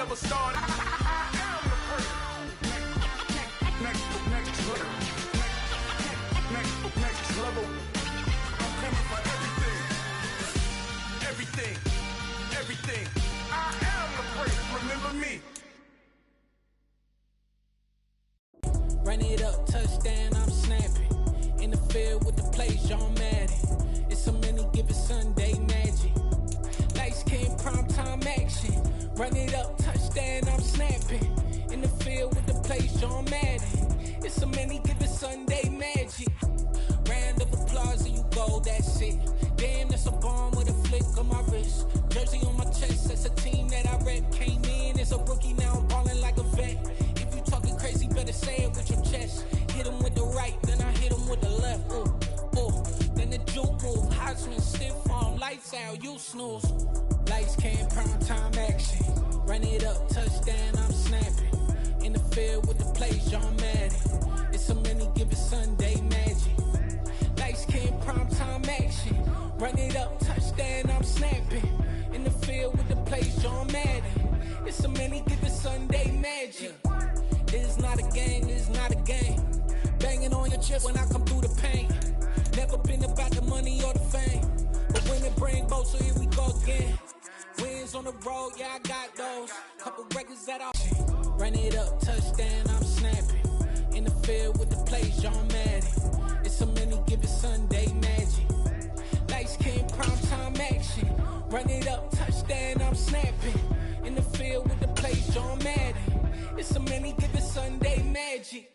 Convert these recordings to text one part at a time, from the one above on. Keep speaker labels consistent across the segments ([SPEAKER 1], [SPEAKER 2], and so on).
[SPEAKER 1] never start. I am the first. Next level. Next level. I'm coming for everything. Everything. I am the first. Remember me.
[SPEAKER 2] Run it up, touchdown, I'm snapping. In the field with the plays, John Madden. It's a many given Sunday magic. Lights came primetime action. Run it up, touchdown, I'm snapping. In the field with the plays, John Madden. It's a many given Sunday magic. Round of applause and you go, that's it. Damn, that's a bomb with a flick on my wrist. Jersey on my chest, that's a team that I rep. Came in as a rookie, now I'm ballin' like a vet. If you talking crazy, better say it with your chest. Hit him with the right, then I hit him with the left. Ooh, ooh. Then the juke move, Heisman stiff arm, lights out, you snooze. Lights came, prime time action. Run it up, touchdown, I'm snapping. In the field with the plays, John Madden. It's a many given Sunday magic. Lights came, prime time action. Run it up, touchdown, I'm snapping. In the field with the plays, John Madden. It's a many given Sunday magic. It is not a game, it is not a game. Banging on your chest when I come through the pain. Never been about the money or the fame. But when it bring both, so here we go again. Wins on the road, yeah, I got those. Couple records that I run it up, touchdown, I'm snapping. In the field with the plays, John Madden. It's a many given Sunday magic. Lights came, prime time action. Run it up, touchdown, I'm snapping. In the field with the plays, John Madden. It's a many given Sunday magic.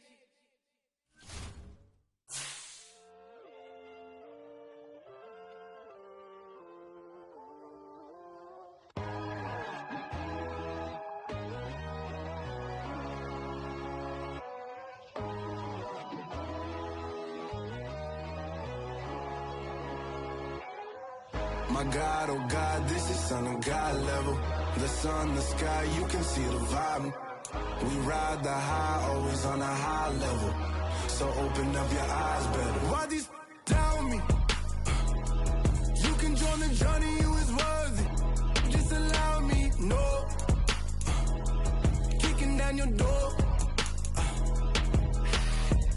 [SPEAKER 3] My God, oh God, this is Son of God level. The sun, the sky, you can see the vibe. We ride the high, always on a high level. So open up your eyes better. Why these tell me? You can join the journey, you is worthy. Just allow me, no. Kicking down your door.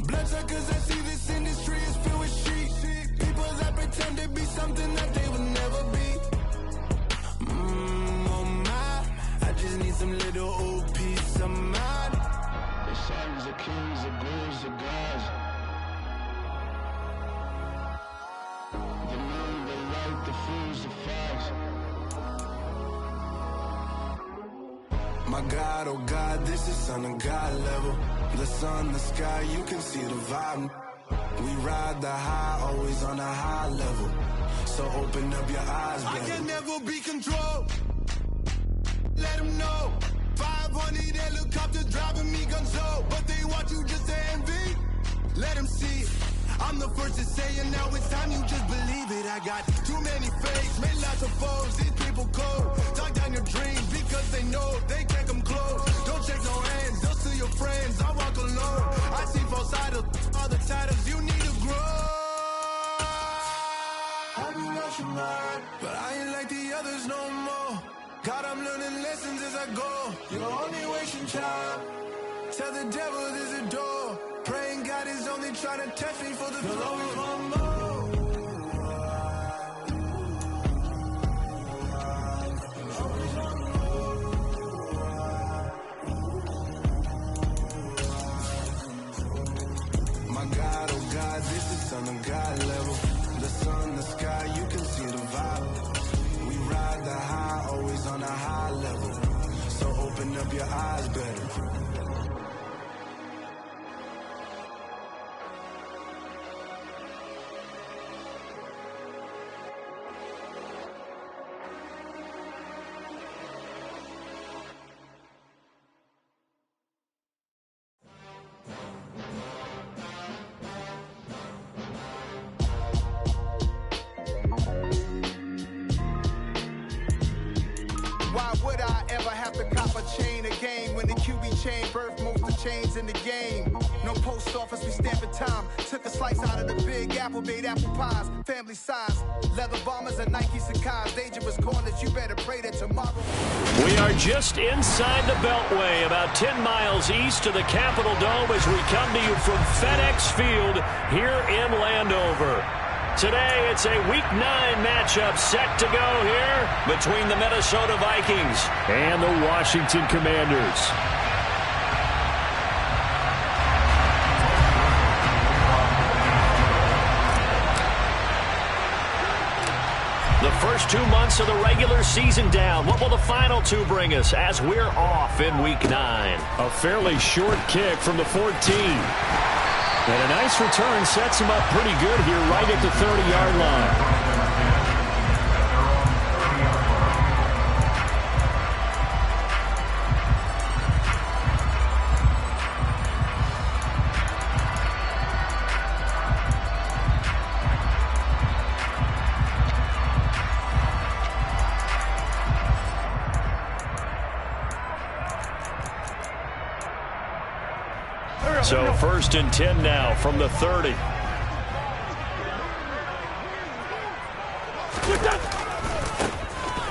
[SPEAKER 3] Bloodsuckers, I see this industry is filled with sheep. People that pretend to be something that they will never be. Oh my, I just need some little old peace of mind. The sons of kings, the ghouls, the gods. The moon, the light, the fools, the facts. My God, oh God, this is Son of God level. The sun, the sky, you can see the vibe. We ride the high, always on a high level. So open up your eyes, baby. I can never be controlled. Let them know. 500 helicopters driving me gunso. But they want you just to envy. Let them see it. I'm the first to say it, now it's time you just believe it. I got too many fakes, made lots of foes. These people cold. Talk down your dreams because they know they can't come close. Don't shake no hands, they'll steal your friends. I walk alone. I see false idols, all the titles. You need to grow. I've been watching mine, but I ain't like the others no more. God, I'm learning lessons as I go. You're only wasting time. Tell the devil there's a door. Praying God is only trying to test me for the throne. You'll always want more. My God, oh God, this is Son of God level. The sun, the sky, you can see the vibe. We ride the high, always on a high level. So open up your eyes better.
[SPEAKER 1] Why would I ever have to cop a chain again when the QB chain birth moves the chains in the game?
[SPEAKER 4] No post office, we stamping time. Took a slice out of the big apple, made apple pies. Family size, leather bombers and Nike Sacai's. Dangerous corners, you better pray that tomorrow.
[SPEAKER 5] We are just inside the Beltway, about 10 miles east of the Capitol Dome as we come to you from FedEx Field here in Landover. Today, it's a Week 9 matchup set to go here between the Minnesota Vikings and the Washington Commanders. The first 2 months of the regular season down. What will the final 2 bring us as we're off in Week 9? A fairly short kick from the 14. And a nice return sets him up pretty good here right at the 30-yard line. So 1st and 10 now from the 30.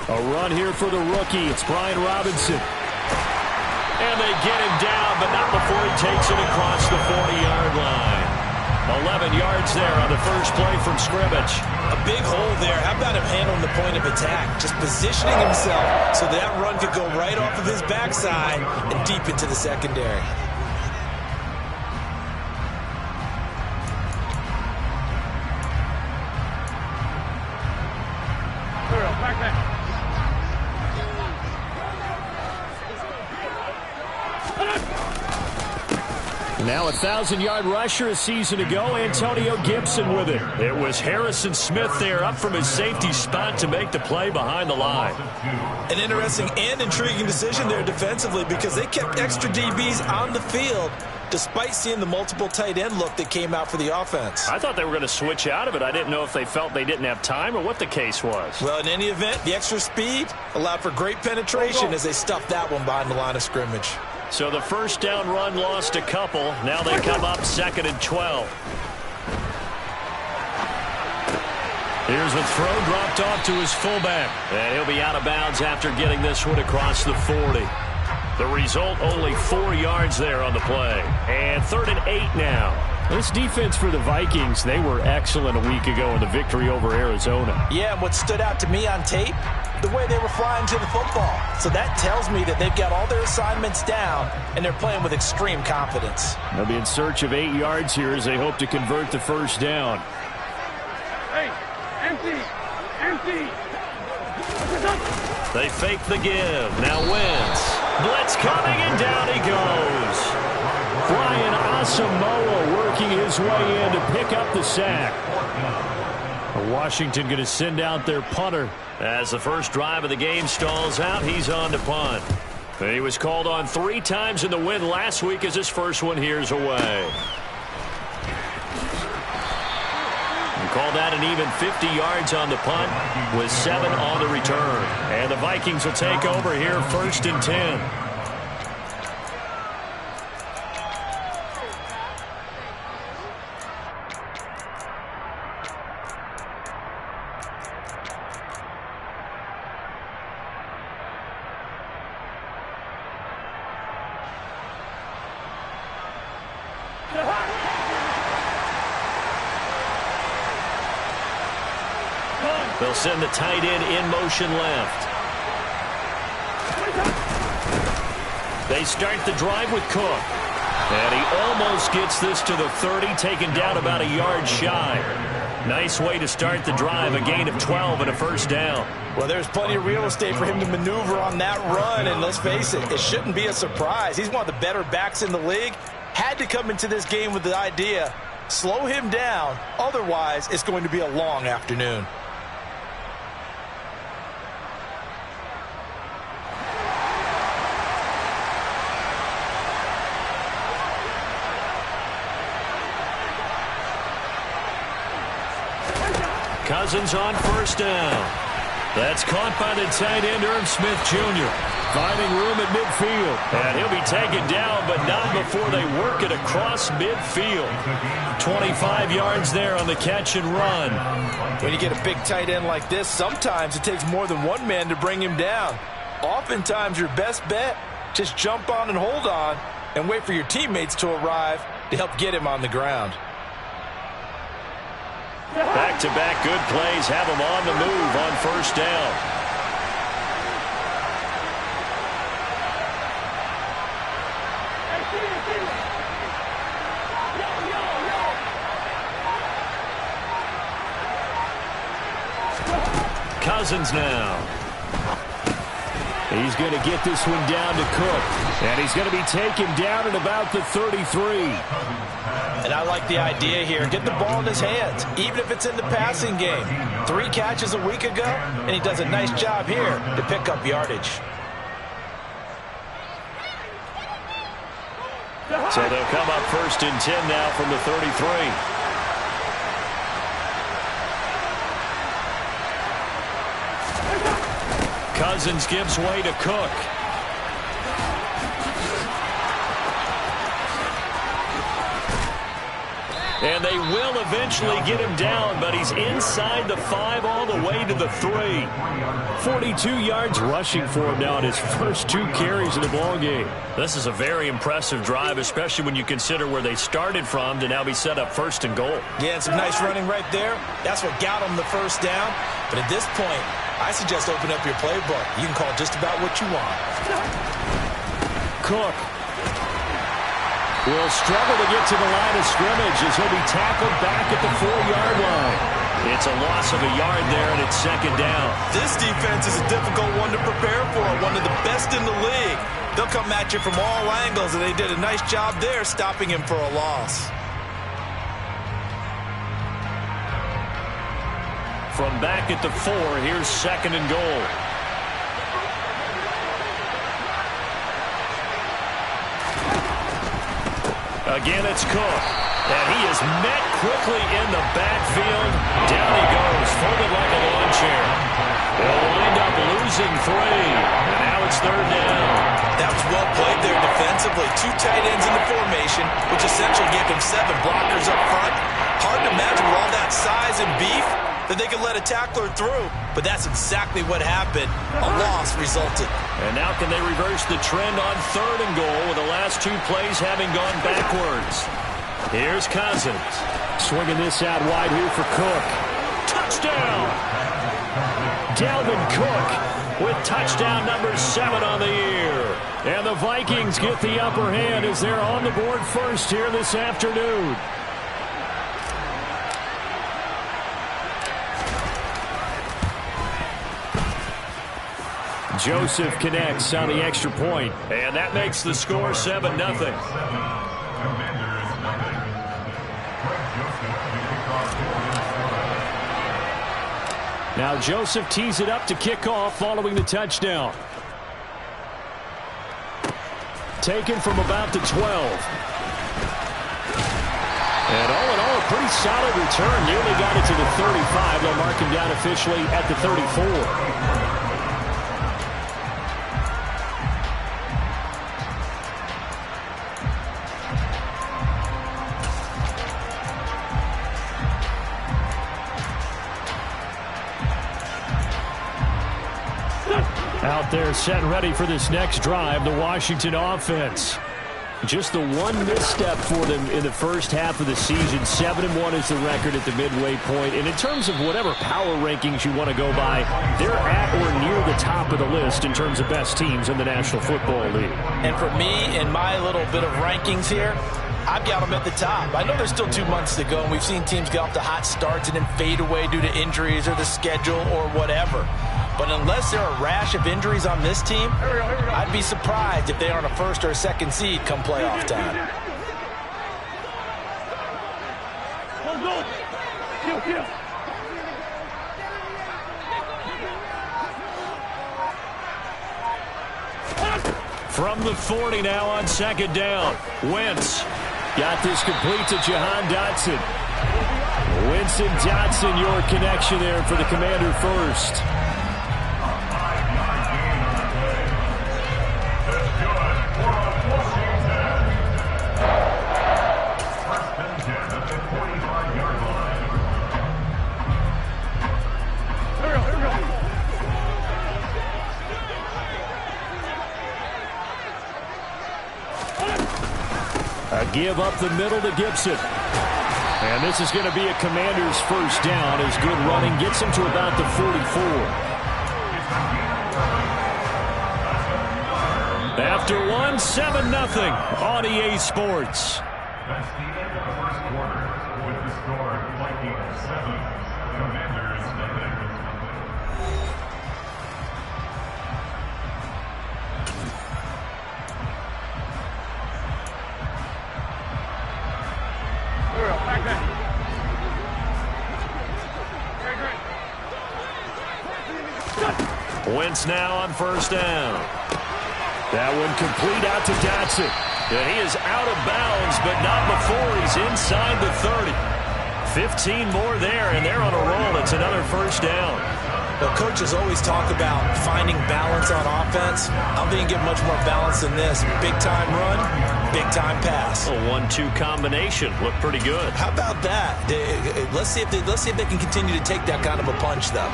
[SPEAKER 5] A run here for the rookie. It's Brian Robinson. And they get him down, but not before he takes it across the 40-yard line. 11 yards there on the first play from scrimmage.
[SPEAKER 6] A big hole there. How about him handling the point of attack? Just positioning himself so that run could go right off of his backside and deep into the secondary.
[SPEAKER 5] Now a 1,000-yard rusher a season ago, Antonio Gibson with it. It was Harrison Smith there up from his safety spot to make the play behind the line.
[SPEAKER 6] An interesting and intriguing decision there defensively because they kept extra DBs on the field despite seeing the multiple tight end look that came out for the offense.
[SPEAKER 5] I thought they were going to switch out of it. I didn't know if they felt they didn't have time or what the case was.
[SPEAKER 6] Well, in any event, the extra speed allowed for great penetration as they stuffed that one behind the line of scrimmage.
[SPEAKER 5] So the first down run lost a couple. Now they come up 2nd and 12. Here's the throw dropped off to his fullback. And he'll be out of bounds after getting this one across the 40. The result, only 4 yards there on the play. And 3rd and 8 now. This defense for the Vikings, they were excellent a week ago in the victory over Arizona.
[SPEAKER 6] Yeah, and what stood out to me on tape, the way they were flying to the football. So that tells me that they've got all their assignments down, and they're playing with extreme confidence.
[SPEAKER 5] They'll be in search of 8 yards here as they hope to convert the first down.
[SPEAKER 1] Hey, empty, empty.
[SPEAKER 5] They fake the give. Now Wentz. Blitz coming, and down he goes. Brian Asamoah working his way in to pick up the sack. Washington going to send out their punter. As the first drive of the game stalls out, he's on to punt. He was called on 3 times in the win last week as his first one here's away. Call that an even 50 yards on the punt with 7 on the return. And the Vikings will take over here 1st and 10. They'll send the tight end in motion left. They start the drive with Cook. And he almost gets this to the 30, taken down about a yard shy. Nice way to start the drive, a gain of 12 and a first down.
[SPEAKER 6] Well, there's plenty of real estate for him to maneuver on that run, and let's face it, it shouldn't be a surprise. He's one of the better backs in the league. Had to come into this game with the idea, slow him down, otherwise it's going to be a long afternoon.
[SPEAKER 5] Cousins on first down. That's caught by the tight end, Irv Smith Jr. Finding room at midfield. And he'll be taken down, but not before they work it across midfield. 25 yards there on the catch and run.
[SPEAKER 6] When you get a big tight end like this, sometimes it takes more than one man to bring him down. Oftentimes, your best bet, just jump on and hold on and wait for your teammates to arrive to help get him on the ground.
[SPEAKER 5] Back-to-back good plays have him on the move on first down. Cousins now. He's going to get this one down to Cook. And he's going to be taken down at about the 33.
[SPEAKER 6] And I like the idea here. Get the ball in his hands, even if it's in the passing game. 3 catches a week ago, and he does a nice job here to pick up yardage.
[SPEAKER 5] So they'll come up first and 10 now from the 33. Cousins gives way to Cook. And they will eventually get him down, but he's inside the 5 all the way to the 3. 42 yards rushing for him now in his first 2 carries of the ballgame. This is a very impressive drive, especially when you consider where they started from to now be set up first and goal.
[SPEAKER 6] Yeah, and some nice running right there. That's what got him the first down. But at this point, I suggest open up your playbook. You can call just about what you want.
[SPEAKER 5] Cook will struggle to get to the line of scrimmage as he'll be tackled back at the 4-yard line. It's a loss of a yard there, and it's second down.
[SPEAKER 6] This defense is a difficult one to prepare for, one of the best in the league. They'll come at you from all angles, and they did a nice job there stopping him for a loss.
[SPEAKER 5] From back at the 4, here's second and goal. Again, it's Cook. And he is met quickly in the backfield. Down he goes, folded like a lawn chair. They'll wind up losing 3. And now it's third down.
[SPEAKER 6] That was well played there defensively. 2 tight ends in the formation, which essentially gave them 7 blockers up front. Hard to imagine with all that size and beef that they could let a tackler through, but that's exactly what happened. A loss resulted.
[SPEAKER 5] And now can they reverse the trend on third and goal with the last 2 plays having gone backwards? Here's Cousins. Swinging this out wide here for Cook. Touchdown! Dalvin Cook with touchdown number 7 on the year. And the Vikings get the upper hand as they're on the board first here this afternoon. Joseph connects on the extra point, and that makes the score 7-0. Now Joseph tees it up to kick off following the touchdown. Taken from about the 12. And all in all, a pretty solid return. Nearly got it to the 35. They'll mark him down officially at the 34. Out there set and ready for this next drive, the Washington offense. Just the one misstep for them in the first half of the season. 7-1 is the record at the midway point. And in terms of whatever power rankings you want to go by, they're at or near the top of the list in terms of best teams in the National Football League.
[SPEAKER 6] And for me, in my little bit of rankings here, I've got them at the top. I know there's still 2 months to go, and we've seen teams get off to hot starts and then fade away due to injuries or the schedule or whatever. But unless there are a rash of injuries on this team, I'd be surprised if they aren't a first or a second seed come playoff time.
[SPEAKER 5] From the 40 now on second down. Wentz got this complete to Jahan Dotson. Winston Dotson, your connection there for the Commander first. A give up the middle to Gibson. And this is going to be a Commanders first down as good running gets him to about the 44. After one, 7-0 on EA Sports.
[SPEAKER 7] That's the end of the first quarter with the score Vikings 7, Commanders nothing.
[SPEAKER 5] Wentz now on first down. That one complete out to Dotson. And he is out of bounds, but not before he's inside the 30. 15 more there, and they're on a roll. It's another first down.
[SPEAKER 6] Well, coaches always talk about finding balance on offense. I don't think you get much more balance than this. Big-time run, big-time pass.
[SPEAKER 5] A 1-2 combination. Looked pretty good.
[SPEAKER 6] How about that? Let's see if they can continue to take that kind of a punch, though.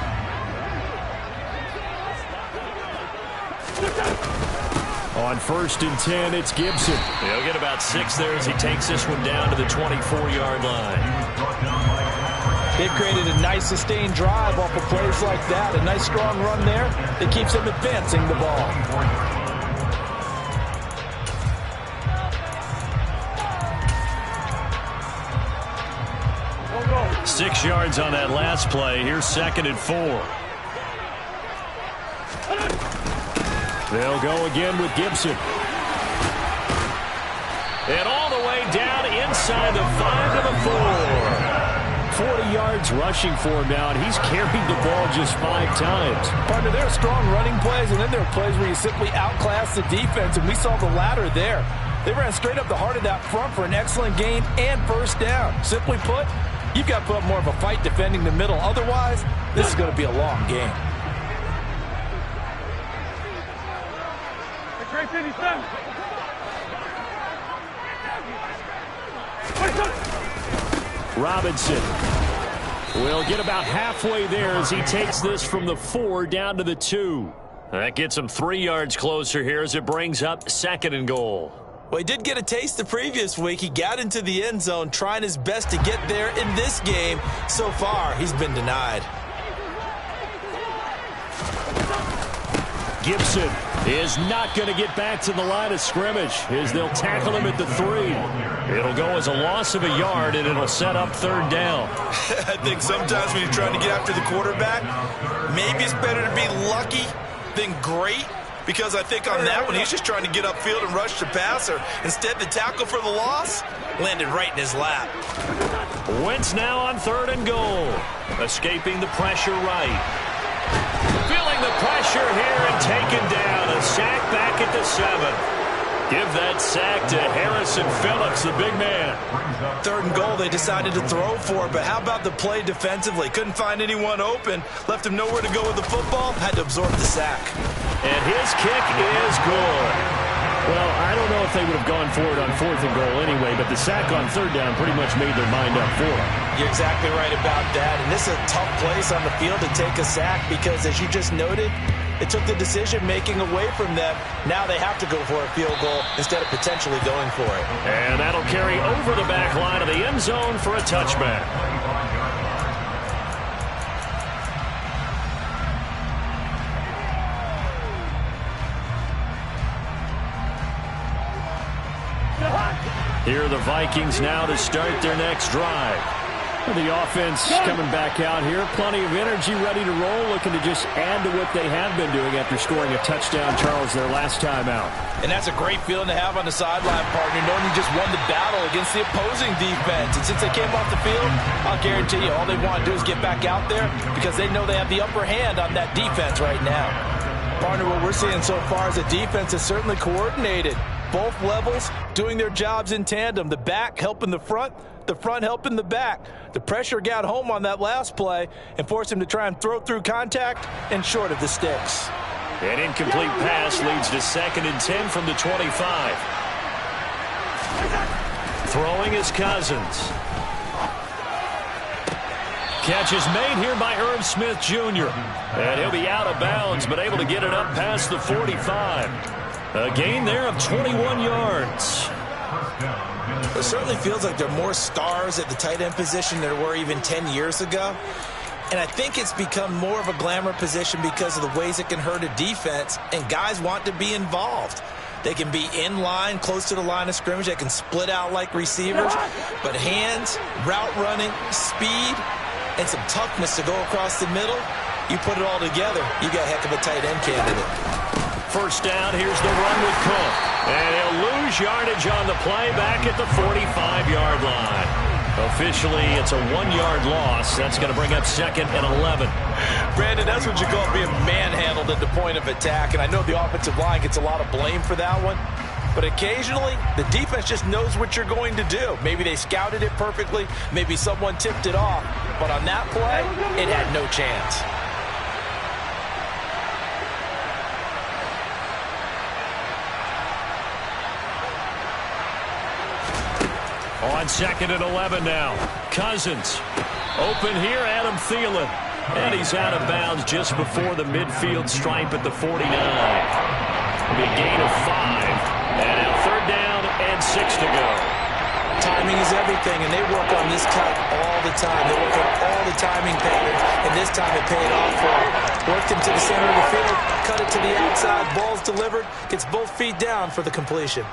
[SPEAKER 5] On first and 10, it's Gibson. He'll get about 6 there as he takes this one down to the 24-yard line.
[SPEAKER 6] They've created a nice sustained drive off of plays like that. A nice strong run there that keeps them advancing the ball.
[SPEAKER 5] 6 yards on that last play. Here's 2nd and 4. They'll go again with Gibson. And all the way down inside the 5 to the 4. 40 yards rushing for him now, and he's carried the ball just 5 times.
[SPEAKER 6] Partner, there are strong running plays, and then there are plays where you simply outclass the defense, and we saw the latter there. They ran straight up the heart of that front for an excellent gain and first down. Simply put, you've got to put up more of a fight defending the middle. Otherwise, this is going to be a long game.
[SPEAKER 5] Robinson will get about halfway there as he takes this from the 4 down to the 2. That gets him 3 yards closer here as it brings up 2nd and goal.
[SPEAKER 6] Well, he did get a taste the previous week. He got into the end zone trying his best to get there in this game. So far, he's been denied.
[SPEAKER 5] Gibson is not going to get back to the line of scrimmage as they'll tackle him at the 3. It'll go as a loss of a yard, and it'll set up 3rd down.
[SPEAKER 6] I think sometimes when you're trying to get after the quarterback, maybe it's better to be lucky than great, because I think on that one, he's just trying to get upfield and rush the passer. Instead, the tackle for the loss landed right in his lap.
[SPEAKER 5] Wentz now on 3rd and goal. Escaping the pressure right. Feeling the pressure here and taken down. A sack back at the 7. Give that sack to Harrison Phillips, the big man.
[SPEAKER 6] 3rd and goal they decided to throw for, but how about the play defensively? Couldn't find anyone open. Left him nowhere to go with the football. Had to absorb the sack.
[SPEAKER 5] And his kick is good. Well, I don't know if they would have gone for it on 4th and goal anyway, but the sack on 3rd down pretty much made their mind up for it.
[SPEAKER 6] You're exactly right about that. And this is a tough place on the field to take a sack because, as you just noted, it took the decision-making away from them. Now they have to go for a field goal instead of potentially going for it.
[SPEAKER 5] And that'll carry over the back line of the end zone for a touchback. Here are the Vikings now to start their next drive. The offense coming back out here. Plenty of energy, ready to roll, looking to just add to what they have been doing after scoring a touchdown, Charles, their last time out.
[SPEAKER 6] And that's a great feeling to have on the sideline, partner, knowing you just won the battle against the opposing defense. And since they came off the field, I'll guarantee you all they want to do is get back out there because they know they have the upper hand on that defense right now. Partner, what we're seeing so far is a defense is certainly coordinated. Both levels doing their jobs in tandem. The back helping the front helping the back. The pressure got home on that last play and forced him to try and throw through contact and short of the sticks.
[SPEAKER 5] An incomplete pass leads to 2nd and 10 from the 25. Throwing is Cousins. Catch is made here by Irv Smith Jr. And he'll be out of bounds, but able to get it up past the 45. A gain there of 21 yards.
[SPEAKER 6] It certainly feels like there are more stars at the tight end position than there were even 10 years ago. And I think it's become more of a glamour position because of the ways it can hurt a defense, and guys want to be involved. They can be in line, close to the line of scrimmage. They can split out like receivers. But hands, route running, speed, and some toughness to go across the middle, you put it all together, you got a heck of a tight end candidate.
[SPEAKER 5] First down, here's the run with Cook. And he'll lose yardage on the play back at the 45-yard line. Officially, it's a 1-yard loss. That's going to bring up 2nd and 11.
[SPEAKER 6] Brandon, that's what you call being manhandled at the point of attack. And I know the offensive line gets a lot of blame for that one. But occasionally, the defense just knows what you're going to do. Maybe they scouted it perfectly. Maybe someone tipped it off. But on that play, it had no chance.
[SPEAKER 5] On 2nd and 11 now. Cousins. Open here, Adam Thielen. And he's out of bounds just before the midfield stripe at the 49. It'll be a gain of 5. And now 3rd down and 6 to go.
[SPEAKER 6] Timing is everything, and they work on this cut all the time. They work on all the timing patterns, and this time it paid off for them. Worked him to the center of the field, cut it to the outside, ball's delivered, gets both feet down for the completion.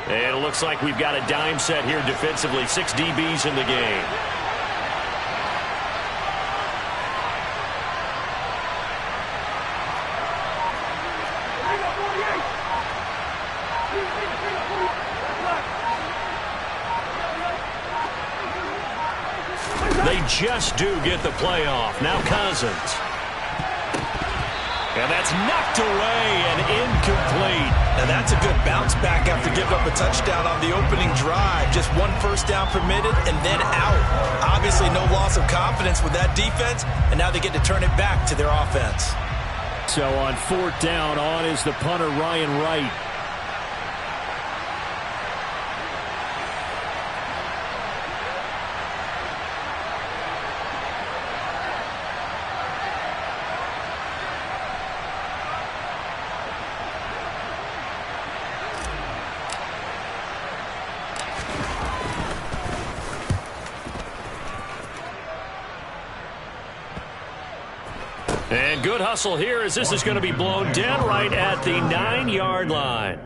[SPEAKER 5] And it looks like we've got a dime set here defensively. 6 DBs in the game. They just do get the playoff. Now Cousins. And that's knocked away and incomplete.
[SPEAKER 6] Now that's a good bounce back after giving up a touchdown on the opening drive. Just 1 first down permitted and then out. Obviously no loss of confidence with that defense, and now they get to turn it back to their offense.
[SPEAKER 5] So on 4th down, on is the punter Ryan Wright. And good hustle here as this is going to be blown down right at the 9-yard line.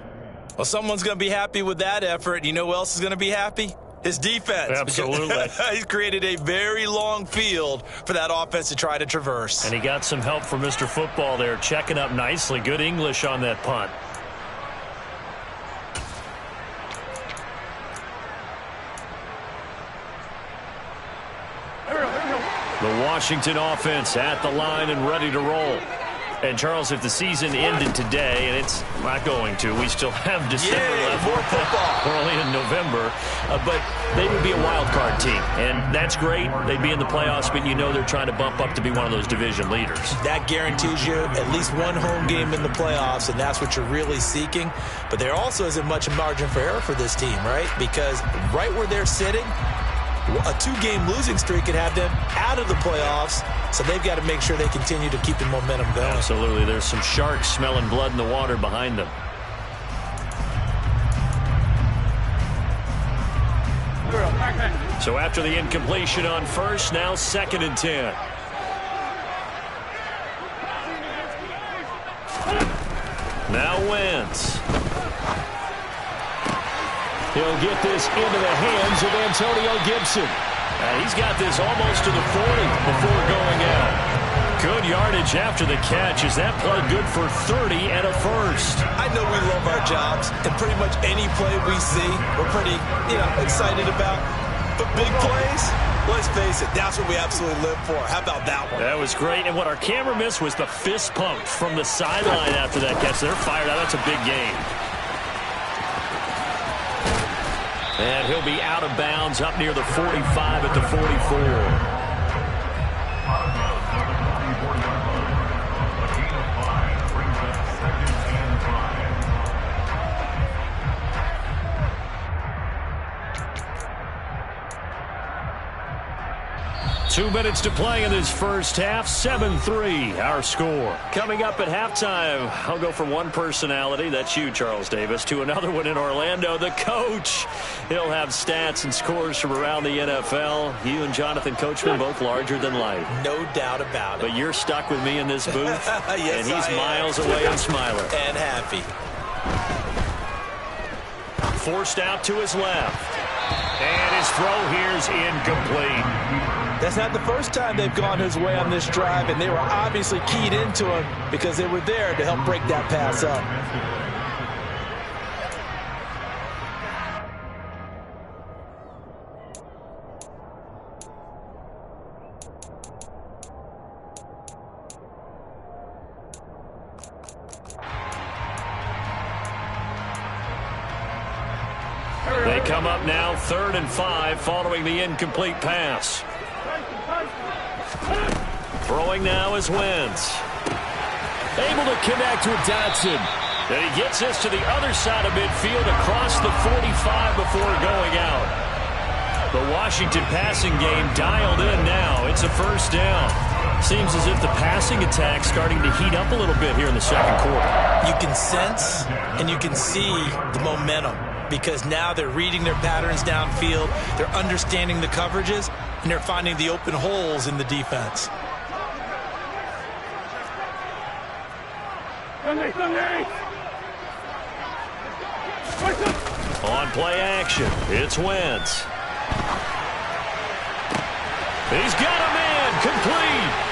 [SPEAKER 6] Well, someone's going to be happy with that effort. You know who else is going to be happy? His defense.
[SPEAKER 5] Absolutely.
[SPEAKER 6] He's created a very long field for that offense to try to traverse.
[SPEAKER 5] And he got some help from Mr. Football there, checking up nicely. Good English on that punt. The Washington offense at the line and ready to roll. And, Charles, if the season ended today, and it's not going to, we still have December left.
[SPEAKER 6] More football.
[SPEAKER 5] We're only in November. But they would be a wild card team. And that's great. They'd be in the playoffs, but you know they're trying to bump up to be one of those division leaders.
[SPEAKER 6] That guarantees you at least one home game in the playoffs, and that's what you're really seeking. But there also isn't much margin for error for this team, right? Because right where they're sitting, a 2-game losing streak could have them out of the playoffs, so they've got to make sure they continue to keep the momentum going.
[SPEAKER 5] Absolutely. There's some sharks smelling blood in the water behind them. So after the incompletion on first, now 2nd and 10. Now Wentz. He'll get this into the hands of Antonio Gibson. He's got this almost to the 40 before going out. Good yardage after the catch. Is that play good for 30 and a first?
[SPEAKER 6] I know we love our jobs, and pretty much any play we see, we're pretty, excited about. But big plays, let's face it, that's what we absolutely live for. How about that one?
[SPEAKER 5] That was great. And what our camera missed was the fist pump from the sideline after that catch. They're fired out. That's a big game. And he'll be out of bounds up near the 45 at the 44. 2 minutes to play in this first half. 7-3 our score. Coming up at halftime, I'll go from one personality, that's you, Charles Davis, to another one in Orlando, the coach. He'll have stats and scores from around the NFL. You and Jonathan Coachman both larger than life.
[SPEAKER 6] No doubt about it.
[SPEAKER 5] But you're stuck with me in this booth,
[SPEAKER 6] yes,
[SPEAKER 5] and he's miles away and smiling.
[SPEAKER 6] And happy.
[SPEAKER 5] Forced out to his left. And his throw here is incomplete.
[SPEAKER 6] That's not the first time they've gone his way on this drive, and they were obviously keyed into him because they were there to help break that pass up.
[SPEAKER 5] They come up now 3rd and 5 following the incomplete pass. Throwing now is Wentz. Able to connect with Dotson. And he gets this to the other side of midfield across the 45 before going out. The Washington passing game dialed in now. It's a first down. Seems as if the passing attack's starting to heat up a little bit here in the second quarter.
[SPEAKER 6] You can sense and you can see the momentum because now they're reading their patterns downfield, they're understanding the coverages, and they're finding the open holes in the defense.
[SPEAKER 5] On play action, it's Wentz. He's got a man, complete.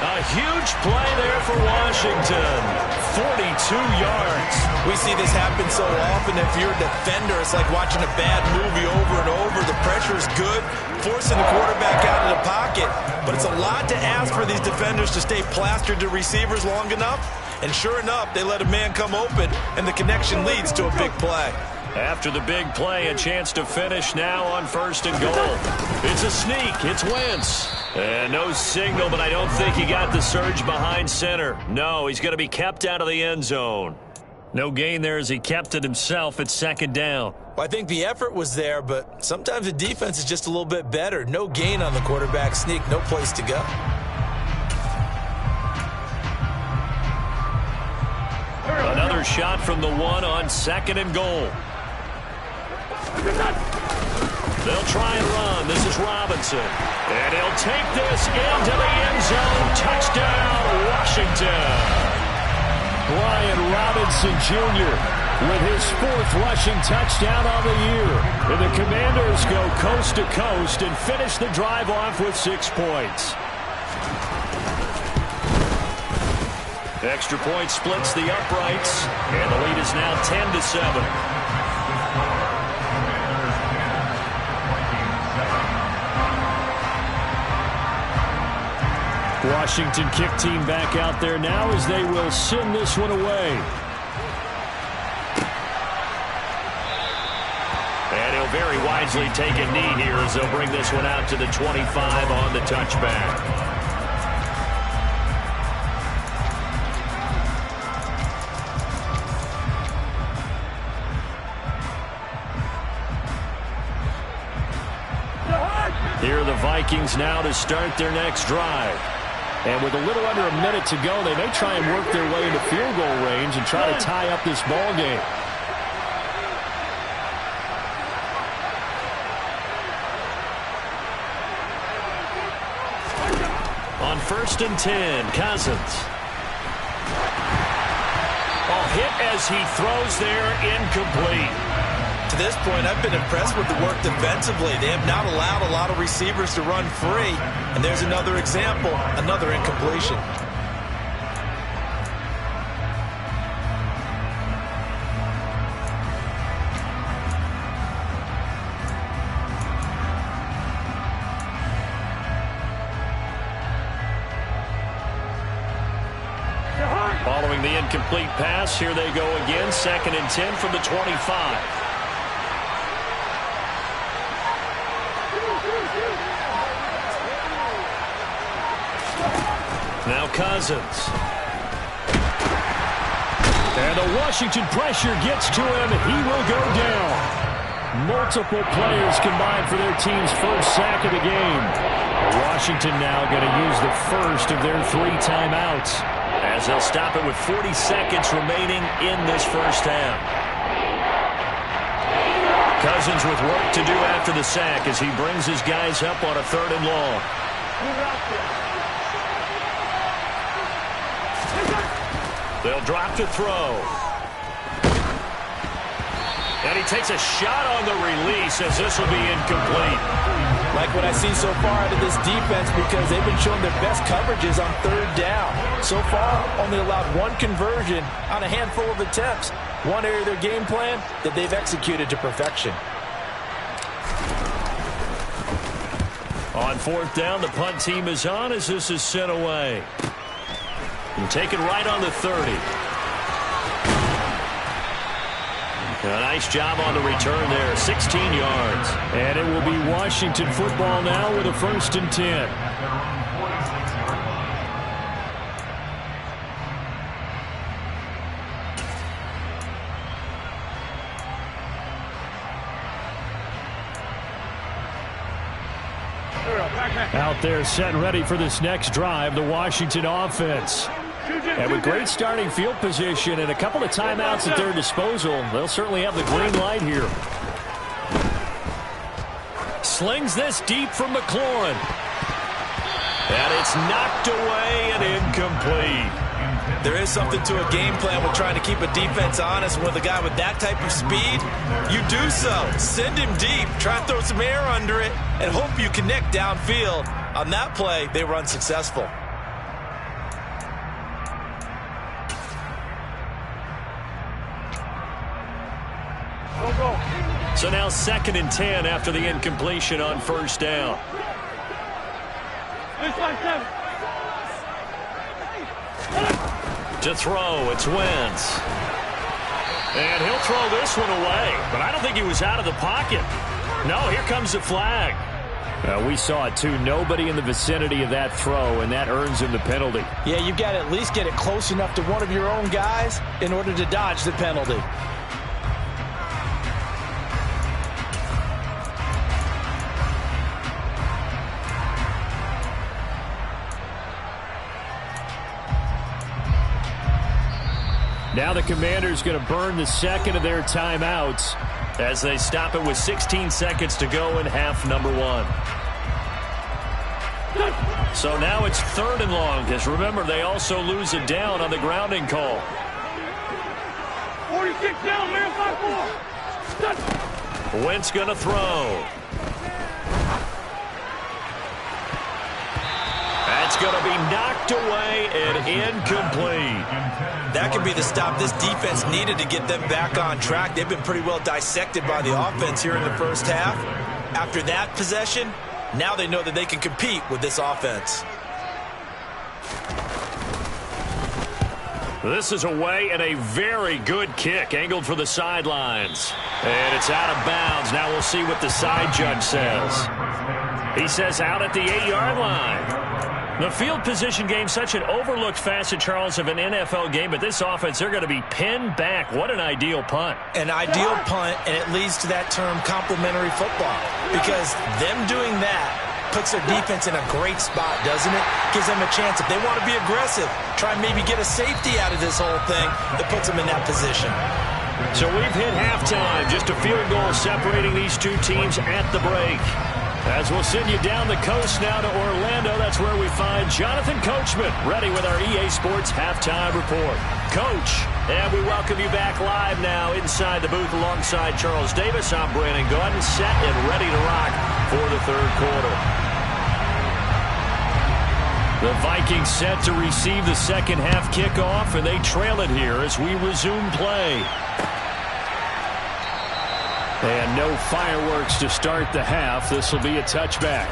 [SPEAKER 5] A huge play there for Washington. 42 yards.
[SPEAKER 6] We see this happen so often. If you're a defender, it's like watching a bad movie over and over. The pressure is good, forcing the quarterback out of the pocket. But it's a lot to ask for these defenders to stay plastered to receivers long enough. And sure enough, they let a man come open, and the connection leads to a big play.
[SPEAKER 5] After the big play, a chance to finish now on 1st and goal. It's a sneak. It's Wentz. And no signal, but I don't think he got the surge behind center. No, he's going to be kept out of the end zone. No gain there as he kept it himself at 2nd down.
[SPEAKER 6] Well, I think the effort was there, but sometimes the defense is just a little bit better. No gain on the quarterback sneak, no place to go.
[SPEAKER 5] Another shot from the 1 on 2nd and goal. They'll try and run. This is Robinson. And he'll take this into the end zone. Touchdown, Washington. Brian Robinson Jr. with his 4th rushing touchdown on the year. And the Commanders go coast to coast and finish the drive off with 6 points. Extra point splits the uprights. And the lead is now 10-7. Washington kick team back out there now as they will send this one away. And he'll very wisely take a knee here as they'll bring this one out to the 25 on the touchback. Here are the Vikings now to start their next drive. And with a little under a minute to go, they may try and work their way into field goal range and try to tie up this ball game. On 1st and 10, Cousins. A hit as he throws there, incomplete.
[SPEAKER 6] To this point, I've been impressed with the work defensively. They have not allowed a lot of receivers to run free. And there's another example, another incompletion.
[SPEAKER 5] Following the incomplete pass, here they go again. 2nd and 10 from the 25. Now Cousins. And the Washington pressure gets to him. He will go down. Multiple players combined for their team's first sack of the game. Washington now going to use the first of their 3 timeouts, as they'll stop it with 40 seconds remaining in this first half. Cousins with work to do after the sack as he brings his guys up on a 3rd and long. They'll drop to throw. And he takes a shot on the release as this will be incomplete.
[SPEAKER 6] Like what I've seen so far out of this defense, because they've been showing their best coverages on 3rd down. So far, only allowed 1 conversion on a handful of attempts. One area of their game plan that they've executed to perfection.
[SPEAKER 5] On 4th down, the punt team is on as this is sent away. And taken right on the 30. A nice job on the return there, 16 yards. And it will be Washington football now with a 1st and 10. Out there set and ready for this next drive, the Washington offense. And with great starting field position and a couple of timeouts at their disposal, they'll certainly have the green light here. Slings this deep from McLaurin. And it's knocked away and incomplete.
[SPEAKER 6] There is something to a game plan with trying to keep a defense honest. With a guy with that type of speed, you do so. Send him deep. Try and throw some air under it and hope you connect downfield. On that play, they were unsuccessful.
[SPEAKER 5] So now 2nd and 10 after the incompletion on 1st down. To throw, it's Wentz. And he'll throw this one away, but I don't think he was out of the pocket. No, here comes the flag. We saw it too. Nobody in the vicinity of that throw, and that earns him the penalty.
[SPEAKER 6] Yeah, you've got to at least get it close enough to one of your own guys in order to dodge the penalty.
[SPEAKER 5] Now the Commanders going to burn the 2nd of their timeouts as they stop it with 16 seconds to go in half number 1. So now it's 3rd and long, because remember, they also lose a down on the grounding call.
[SPEAKER 1] 46 down, man, 5-4.
[SPEAKER 5] Wentz going to throw. That's going to be knocked away and incomplete.
[SPEAKER 6] That could be the stop this defense needed to get them back on track. They've been pretty well dissected by the offense here in the first half. After that possession, now they know that they can compete with this offense.
[SPEAKER 5] This is away and a very good kick, angled for the sidelines. And it's out of bounds. Now we'll see what the side judge says. He says out at the 8-yard line. The field position game, such an overlooked facet, Charles, of an NFL game, but this offense, they're going to be pinned back. What an ideal punt.
[SPEAKER 6] An ideal punt, and it leads to that term complementary football, because them doing that puts their defense in a great spot, doesn't it? Gives them a chance. If they want to be aggressive, try and maybe get a safety out of this whole thing that puts them in that position.
[SPEAKER 5] So we've hit halftime. Just a field goal separating these two teams at the break. As we'll send you down the coast now to Orlando, that's where we find Jonathan Coachman, ready with our EA Sports Halftime Report. Coach, and we welcome you back live now inside the booth alongside Charles Davis. I'm Brandon Gordon, set and ready to rock for the 3rd quarter. The Vikings set to receive the 2nd half kickoff, and they trail it here as we resume play. And no fireworks to start the half. This will be a touchback.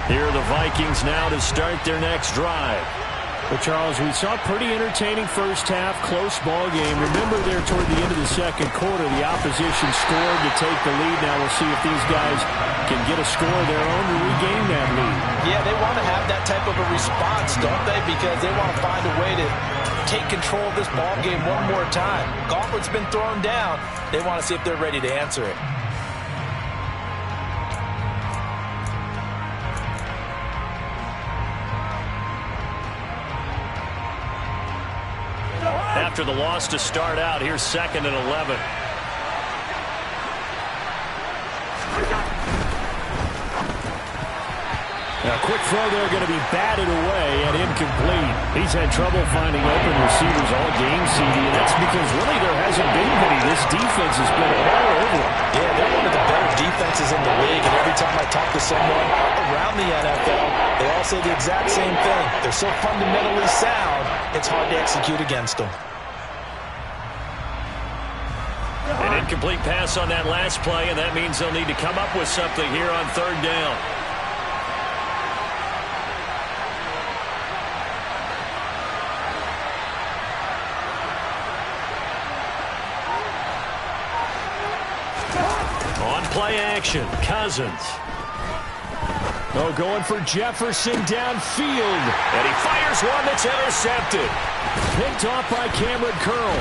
[SPEAKER 5] Here are the Vikings now to start their next drive. Well, Charles, we saw a pretty entertaining first half, close ball game. Remember there toward the end of the second quarter, the opposition scored to take the lead. Now we'll see if these guys can get a score of their own to regain that lead.
[SPEAKER 6] Yeah, they want to have that type of a response, don't they? Because they want to find a way to take control of this ball game one more time. Gauntlet's been thrown down. They want to see if they're ready to answer it.
[SPEAKER 5] After the loss to start out, here's 2nd and 11. A quick throw there going to be batted away and incomplete. He's had trouble finding open receivers all game, CD, and that's because really there hasn't been many. This defense has been all over them.
[SPEAKER 6] Yeah, they're one of the better defenses in the league, and every time I talk to someone around the NFL, they all say the exact same thing. They're so fundamentally sound, it's hard to execute against them.
[SPEAKER 5] An incomplete pass on that last play, and that means they'll need to come up with something here on 3rd down. On play action, Cousins. Oh, going for Jefferson downfield. And he fires one that's intercepted. Picked off by Cameron Curl.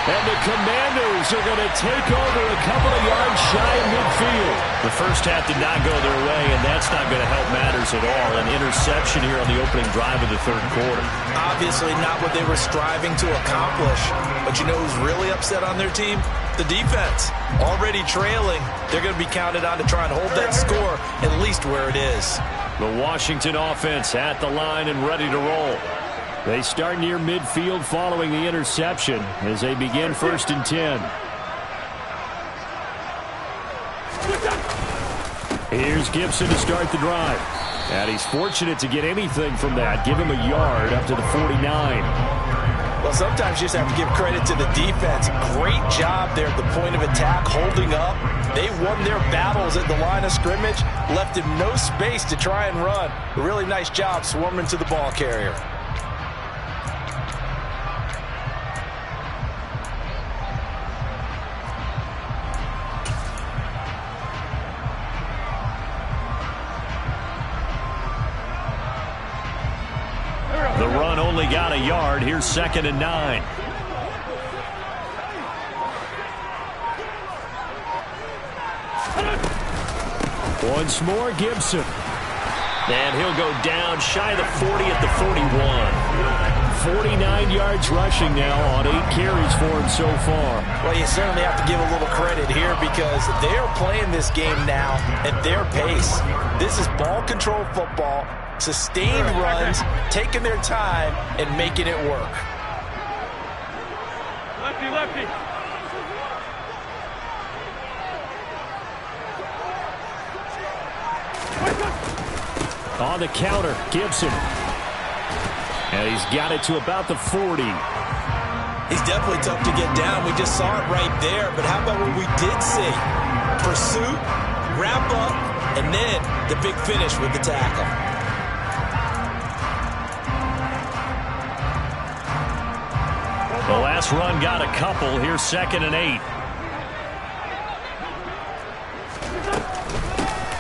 [SPEAKER 5] And the Commanders are going to take over a couple of yards shy of midfield. The first half did not go their way, and that's not going to help matters at all. An interception here on the opening drive of the 3rd quarter.
[SPEAKER 6] Obviously not what they were striving to accomplish. But you know who's really upset on their team? The defense. Already trailing. They're going to be counted on to try and hold that score at least where it is.
[SPEAKER 5] The Washington offense at the line and ready to roll. They start near midfield following the interception as they begin 1st and 10. Here's Gibson to start the drive. And he's fortunate to get anything from that. Give him a yard up to the 49.
[SPEAKER 6] Well, sometimes you just have to give credit to the defense. Great job there at the point of attack, holding up. They won their battles at the line of scrimmage, left him no space to try and run. A really nice job swarming to the ball carrier.
[SPEAKER 5] The run only got a yard. Here's 2nd and 9. Once more, Gibson. And he'll go down shy of the 40 at the 41. 49 yards rushing now on 8 carries for him so far.
[SPEAKER 6] Well, you certainly have to give a little credit here because they're playing this game now at their pace. This is ball control football. Sustained runs, taking their time, and making it work.
[SPEAKER 8] Lefty, lefty.
[SPEAKER 5] On the counter, Gibson. And he's got it to about the 40.
[SPEAKER 6] He's definitely tough to get down. We just saw it right there. But how about what we did see? Pursuit, wrap up, and then the big finish with the tackle.
[SPEAKER 5] The last run got a couple. Here's 2nd and 8.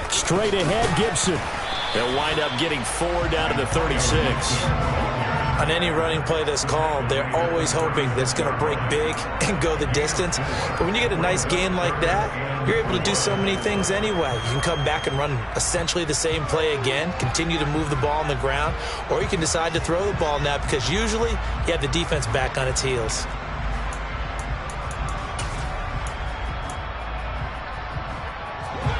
[SPEAKER 5] Straight ahead, Gibson. They'll wind up getting 4 down to the 36.
[SPEAKER 6] On any running play that's called, they're always hoping that it's going to break big and go the distance. But when you get a nice gain like that, you're able to do so many things anyway. You can come back and run essentially the same play again, continue to move the ball on the ground, or you can decide to throw the ball now because usually you have the defense back on its heels.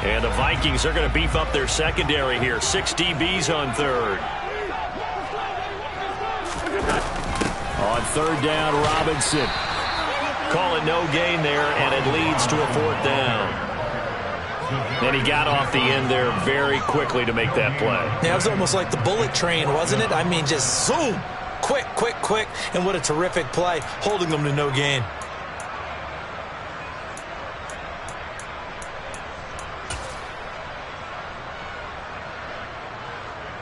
[SPEAKER 5] And the Vikings are going to beef up their secondary here. 6 DBs on 3rd. On 3rd down, Robinson. Call it no gain there, and it leads to a 4th down. And he got off the end there very quickly to make that play.
[SPEAKER 6] Yeah, it was almost like the bullet train, wasn't it? I mean, just zoom. Quick, quick, quick. And what a terrific play, holding them to no gain.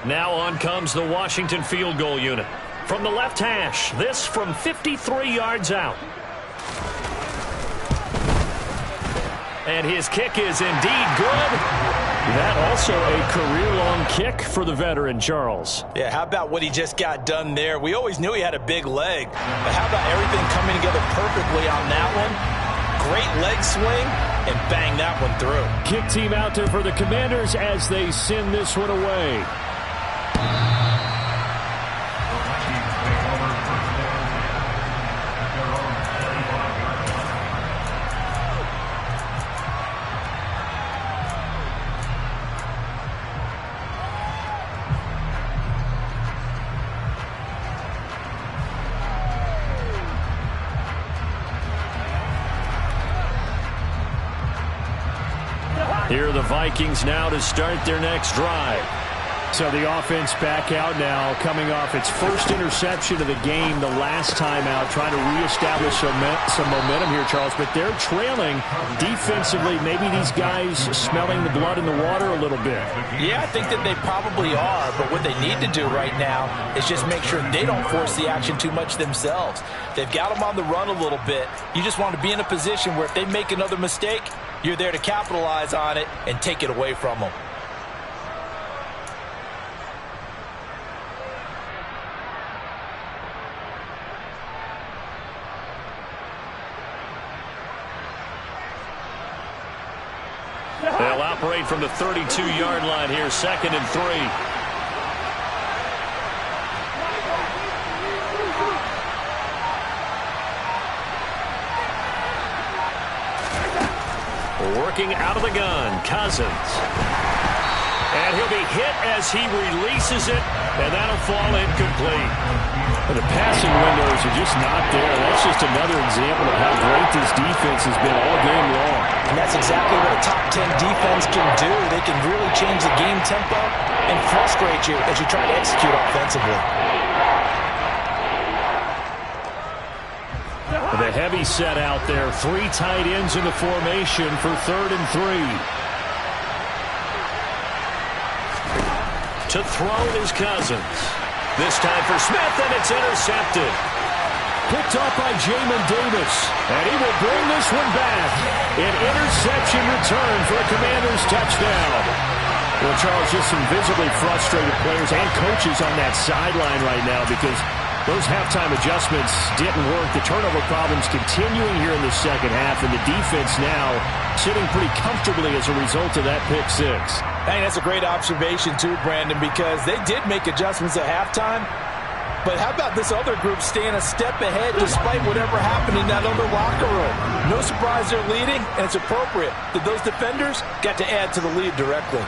[SPEAKER 5] Now on comes the Washington field goal unit. From the left hash, this from 53 yards out. And his kick is indeed good. That also a career-long kick for the veteran, Charles.
[SPEAKER 6] Yeah, how about what he just got done there? We always knew he had a big leg, but how about everything coming together perfectly on that one? Great leg swing, and bang that one through.
[SPEAKER 5] Kick team out there for the Commanders as they send this one away. Here are the Vikings now to start their next drive. So the offense back out now, coming off its first interception of the game the last time out, trying to reestablish some momentum here, Charles. But they're trailing defensively. Maybe these guys smelling the blood in the water a little bit.
[SPEAKER 6] Yeah, I think that they probably are. But what they need to do right now is just make sure they don't force the action too much themselves. They've got them on the run a little bit. You just want to be in a position where if they make another mistake, you're there to capitalize on it and take it away from them.
[SPEAKER 5] They'll operate from the 32-yard line here, 2nd and 3. Working out of the gun, Cousins. And he'll be hit as he releases it, and that'll fall incomplete.
[SPEAKER 8] The passing windows are just not there. That's just another example of how great this defense has been all game long.
[SPEAKER 6] And that's exactly what a top 10 defense can do. They can really change the game tempo and frustrate you as you try to execute offensively.
[SPEAKER 5] The heavy set out there. 3 tight ends in the formation for 3rd and 3. To throw is Cousins. This time for Smith, and it's intercepted.
[SPEAKER 8] Picked up by Jamin Davis, and he will bring this one back. An interception return for a Commanders touchdown. Well, Charles, just some visibly frustrated players and coaches on that sideline right now because those halftime adjustments didn't work. The turnover problems continuing here in the second half, and the defense now sitting pretty comfortably as a result of that pick 6.
[SPEAKER 6] I think that's a great observation too, Brandon, because they did make adjustments at halftime. But how about this other group staying a step ahead despite whatever happened in that other locker room? No surprise they're leading, and it's appropriate that those defenders got to add to the lead directly.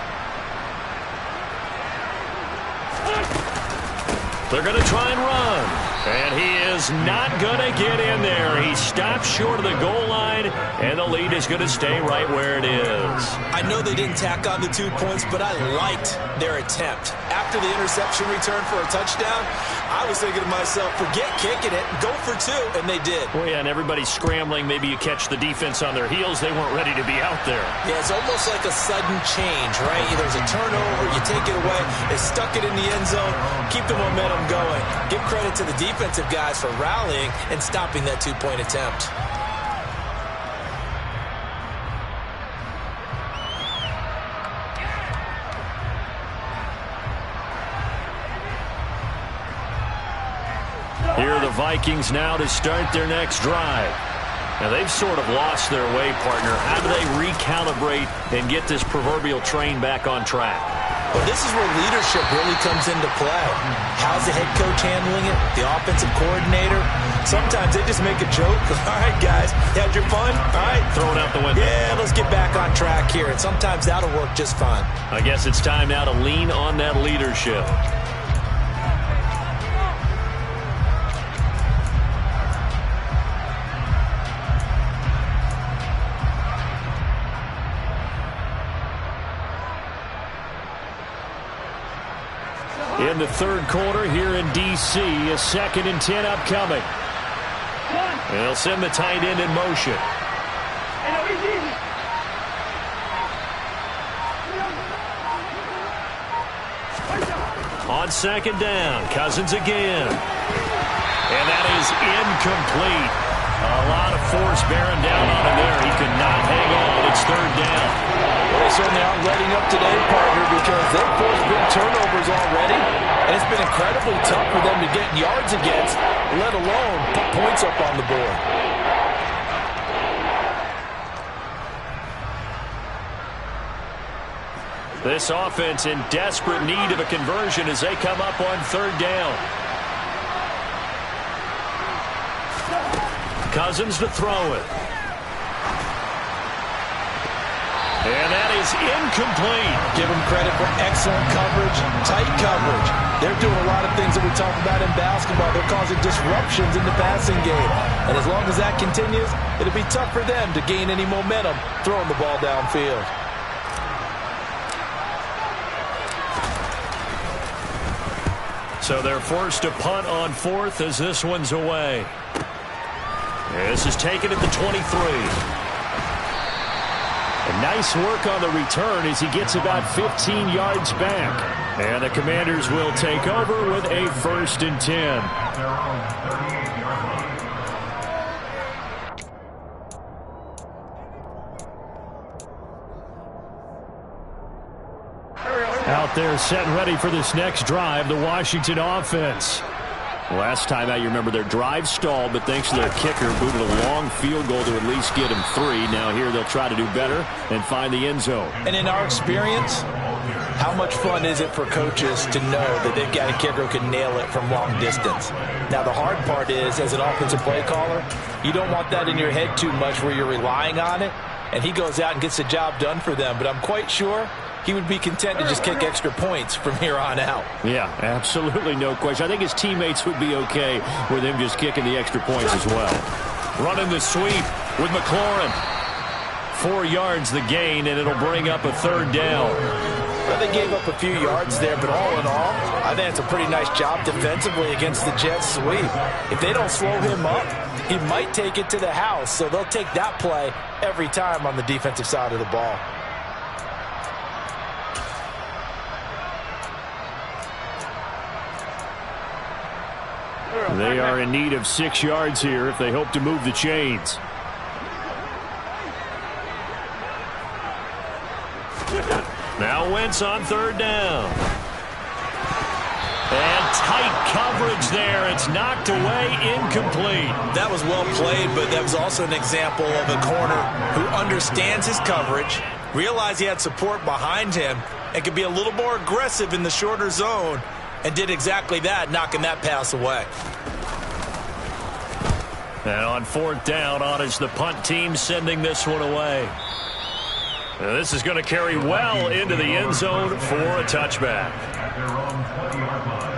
[SPEAKER 5] They're going to try and run. And he is not going to get in there. He stops short of the goal line, and the lead is going to stay right where it is.
[SPEAKER 6] I know they didn't tack on the 2 points, but I liked their attempt. After the interception return for a touchdown, I was thinking to myself, forget kicking it, go for 2, and they did.
[SPEAKER 5] Well, yeah, and everybody's scrambling. Maybe you catch the defense on their heels. They weren't ready to be out there.
[SPEAKER 6] Yeah, it's almost like a sudden change, right? There's a turnover, you take it away, they stuck it in the end zone, keep the momentum going. Give credit to the defensive guys for rallying and stopping that 2-point attempt.
[SPEAKER 5] Here are the Vikings now to start their next drive. Now, they've sort of lost their way, partner. How do they recalibrate and get this proverbial train back on track?
[SPEAKER 6] Well, this is where leadership really comes into play. How's the head coach handling it? The offensive coordinator? Sometimes they just make a joke. All right, guys, you had your fun? All right.
[SPEAKER 5] Throw it out the window.
[SPEAKER 6] Yeah, let's get back on track here. And sometimes that'll work just fine.
[SPEAKER 5] I guess it's time now to lean on that leadership. In the third quarter here in D.C., a 2nd and 10 upcoming. They'll send the tight end in motion. On second down, Cousins again. And that is incomplete. A lot of force bearing down on him there. He could not hang on. It's third down.
[SPEAKER 6] Well, they certainly aren't letting up today, partner, because they've forced big turnovers already. And it's been incredibly tough for them to get yards against, let alone put points up on the board.
[SPEAKER 5] This offense in desperate need of a conversion as they come up on third down. Cousins to throw it. And that is incomplete.
[SPEAKER 6] Give them credit for excellent coverage, tight coverage. They're doing a lot of things that we talk about in basketball. They're causing disruptions in the passing game. And as long as that continues, it'll be tough for them to gain any momentum throwing the ball downfield.
[SPEAKER 5] So they're forced to punt on fourth as this one's away. This is taken at the 23. And nice work on the return as he gets about 15 yards back. And the Commanders will take over with a 1st and 10. Out there set and ready for this next drive, the Washington offense. Last time out, you remember their drive stalled, but thanks to their kicker, booted a long field goal to at least get him 3. Now here they'll try to do better and find the end zone.
[SPEAKER 6] And in our experience, how much fun is it for coaches to know that they've got a kicker who can nail it from long distance? Now the hard part is, as an offensive play caller, you don't want that in your head too much where you're relying on it, and he goes out and gets the job done for them. But I'm quite sure he would be content to just kick extra points from here on out.
[SPEAKER 5] Yeah, absolutely no question. I think his teammates would be okay with him just kicking the extra points as well. Running the sweep with McLaurin. 4 yards the gain, and it'll bring up a 3rd down.
[SPEAKER 6] Well, they gave up a few yards there, but all in all, I think it's a pretty nice job defensively against the Jets sweep. If they don't slow him up, he might take it to the house, so they'll take that play every time on the defensive side of the ball.
[SPEAKER 5] They are in need of 6 yards here if they hope to move the chains. Now Wentz on 3rd down. And tight coverage there. It's knocked away, incomplete.
[SPEAKER 6] That was well played, but that was also an example of a corner who understands his coverage, realized he had support behind him, and could be a little more aggressive in the shorter zone, and did exactly that, knocking that pass away.
[SPEAKER 5] And on 4th down, on is the punt team sending this one away. And this is going to carry well into the end zone for a touchback.
[SPEAKER 7] At their own 20-yard line.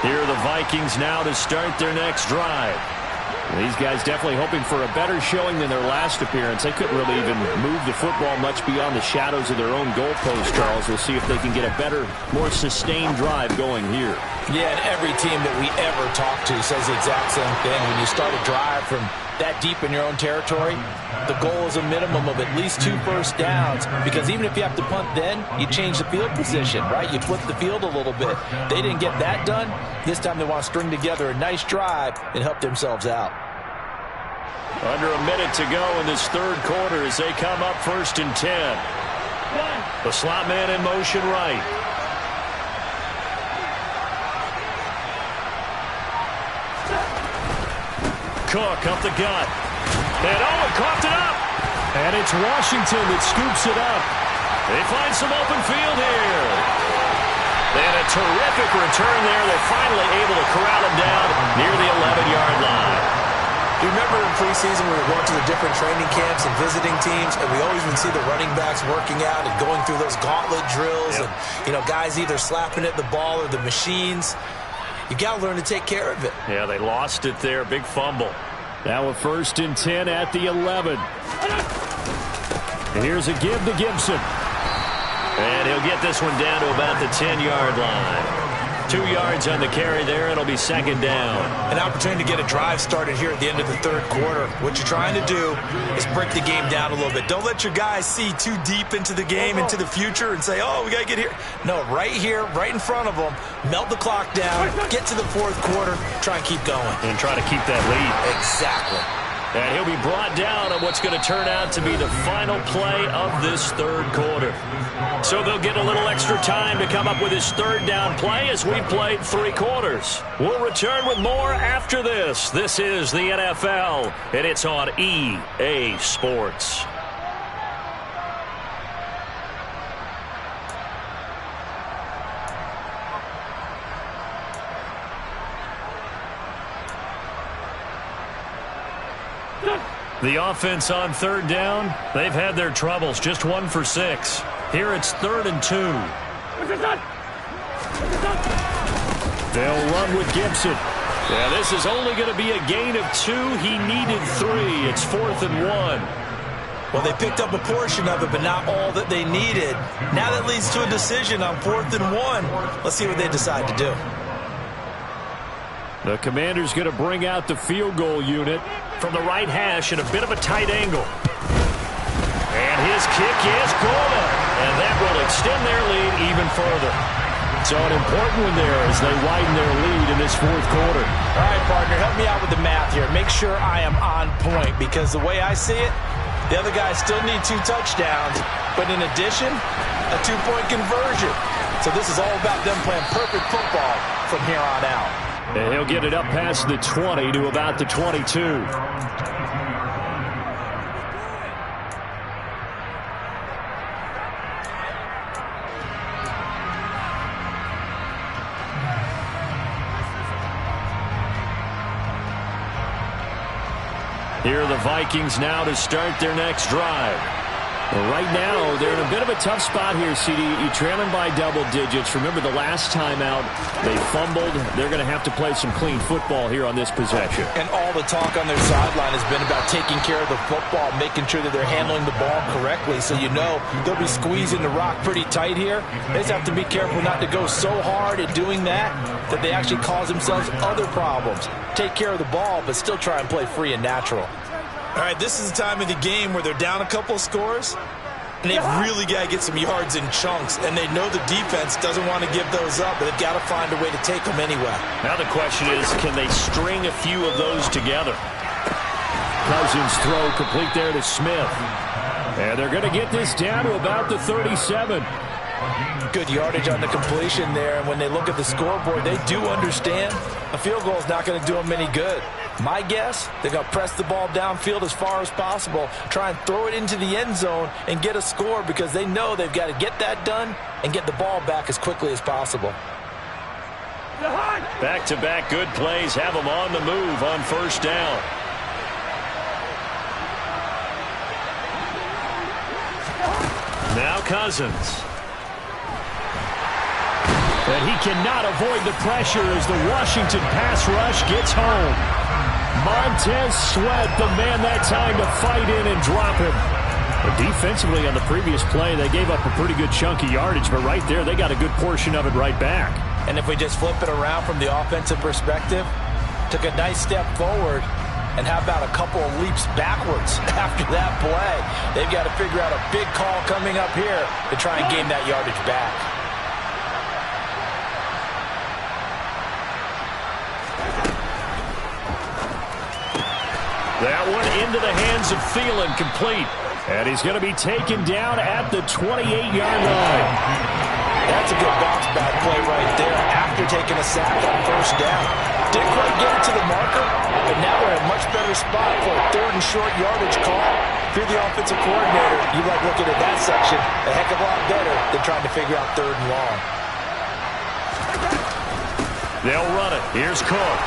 [SPEAKER 5] Here are the Vikings now to start their next drive. These guys definitely hoping for a better showing than their last appearance. They couldn't really even move the football much beyond the shadows of their own goalpost, Charles. We'll see if they can get a better, more sustained drive going here.
[SPEAKER 6] Yeah, and every team that we ever talk to says the exact same thing. When you start a drive from that deep in your own territory, the goal is a minimum of at least 2 first downs, because even if you have to punt then, you change the field position, right? You flip the field a little bit. They didn't get that done. This time they want to string together a nice drive and help themselves out.
[SPEAKER 5] Under a minute to go in this 3rd quarter as they come up 1st and 10. The slot man in motion right. Cook up the gut. And Owen coughed it up. And it's Washington that scoops it up. They find some open field here. And a terrific return there. They're finally able to corral him down near the 11-yard line.
[SPEAKER 6] You remember in preseason we were going to the different training camps and visiting teams, and we always would see the running backs working out and going through those gauntlet drills, and guys either slapping at the ball or the machines. You got to learn to take care of it.
[SPEAKER 5] Yeah, they lost it there. Big fumble. Now a 1st and 10 at the 11. Here's a give to Gibson. And he'll get this one down to about the 10-yard line. 2 yards on the carry there. It'll be 2nd down.
[SPEAKER 6] An opportunity to get a drive started here at the end of the 3rd quarter. What you're trying to do is break the game down a little bit. Don't let your guys see too deep into the game, into the future, and say, oh, we got to get here. No, right here, right in front of them, melt the clock down, get to the 4th quarter, try and keep going.
[SPEAKER 5] And try to keep that lead.
[SPEAKER 6] Exactly.
[SPEAKER 5] And he'll be brought down on what's going to turn out to be the final play of this 3rd quarter. So they'll get a little extra time to come up with his 3rd down play as we played 3 quarters. We'll return with more after this. This is the NFL, and it's on EA Sports. The offense on 3rd down, they've had their troubles, just 1 for 6. Here it's 3rd and 2. They'll run with Gibson. Yeah, this is only going to be a gain of 2. He needed 3. It's 4th and 1.
[SPEAKER 6] Well, they picked up a portion of it, but not all that they needed. Now that leads to a decision on 4th and 1. Let's see what they decide to do.
[SPEAKER 5] The Commander's going to bring out the field goal unit from the right hash at a bit of a tight angle. And his kick is good. And that will extend their lead even further. So an important one there as they widen their lead in this 4th quarter.
[SPEAKER 6] All right, partner, help me out with the math here. Make sure I am on point, because the way I see it, the other guys still need 2 touchdowns. But in addition, a 2-point conversion. So this is all about them playing perfect football from here on out.
[SPEAKER 5] And he'll get it up past the 20 to about the 22. Here are the Vikings now to start their next drive. Well, right now, they're in a bit of a tough spot here, CD. You're trailing by double digits. Remember the last time out, they fumbled. They're going to have to play some clean football here on this possession.
[SPEAKER 6] And all the talk on their sideline has been about taking care of the football, making sure that they're handling the ball correctly. So you know they'll be squeezing the rock pretty tight here. They just have to be careful not to go so hard at doing that they actually cause themselves other problems. Take care of the ball, but still try and play free and natural. All right, this is the time of the game where they're down a couple of scores, and they've really got to get some yards in chunks, and they know the defense doesn't want to give those up, but they've got to find a way to take them anyway.
[SPEAKER 5] Now the question is, can they string a few of those together? Cousins throw complete there to Smith. And they're going to get this down to about the 37.
[SPEAKER 6] Good yardage on the completion there, and when they look at the scoreboard, they do understand a field goal is not going to do them any good. My guess, they're going to press the ball downfield as far as possible, try and throw it into the end zone and get a score, because they know they've got to get that done and get the ball back as quickly as possible.
[SPEAKER 5] Back-to-back good plays have them on the move on 1st down. Now Cousins. And he cannot avoid the pressure as the Washington pass rush gets home. Montez Sweat, the man that time to fight in and drop him. But defensively on the previous play, they gave up a pretty good chunk of yardage, but right there, they got a good portion of it right back.
[SPEAKER 6] And if we just flip it around from the offensive perspective, took a nice step forward, and how about a couple of leaps backwards after that play? They've got to figure out a big call coming up here to try and gain that yardage back.
[SPEAKER 5] That one into the hands of Thielen, complete. And he's going to be taken down at the 28-yard line.
[SPEAKER 6] That's a good bounce-back play right there after taking a sack on 1st down. Didn't quite get it to the marker, but now we're in a much better spot for a 3rd and short yardage call. If you're the offensive coordinator, you like looking at that section a heck of a lot better than trying to figure out 3rd and long.
[SPEAKER 5] They'll run it. Here's Cook.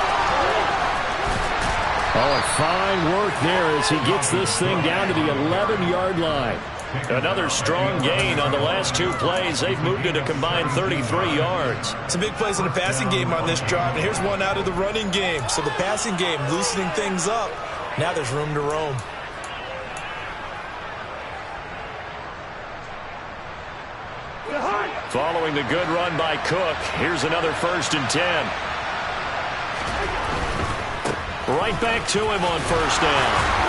[SPEAKER 8] Oh, and fine work there as he gets this thing down to the 11-yard line.
[SPEAKER 5] Another strong gain on the last two plays. They've moved it a combined 33 yards.
[SPEAKER 6] Some big plays in the passing game on this drive, and here's one out of the running game. So the passing game loosening things up. Now there's room to roam.
[SPEAKER 5] Following the good run by Cook, here's another 1st and 10. Right back to him on 1st down.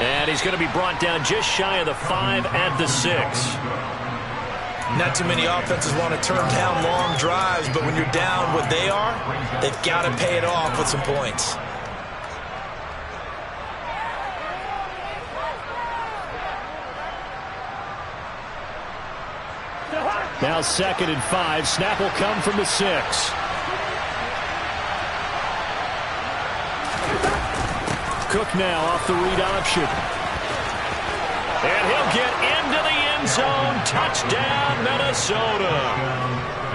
[SPEAKER 5] And he's going to be brought down just shy of the 5 at the 6.
[SPEAKER 6] Not too many offenses want to turn down long drives, but when you're down what they are, they've got to pay it off with some points.
[SPEAKER 8] Now 2nd and 5. Snap will come from the 6. Cook now off the read option.
[SPEAKER 5] And he'll get into the end zone. Touchdown, Minnesota.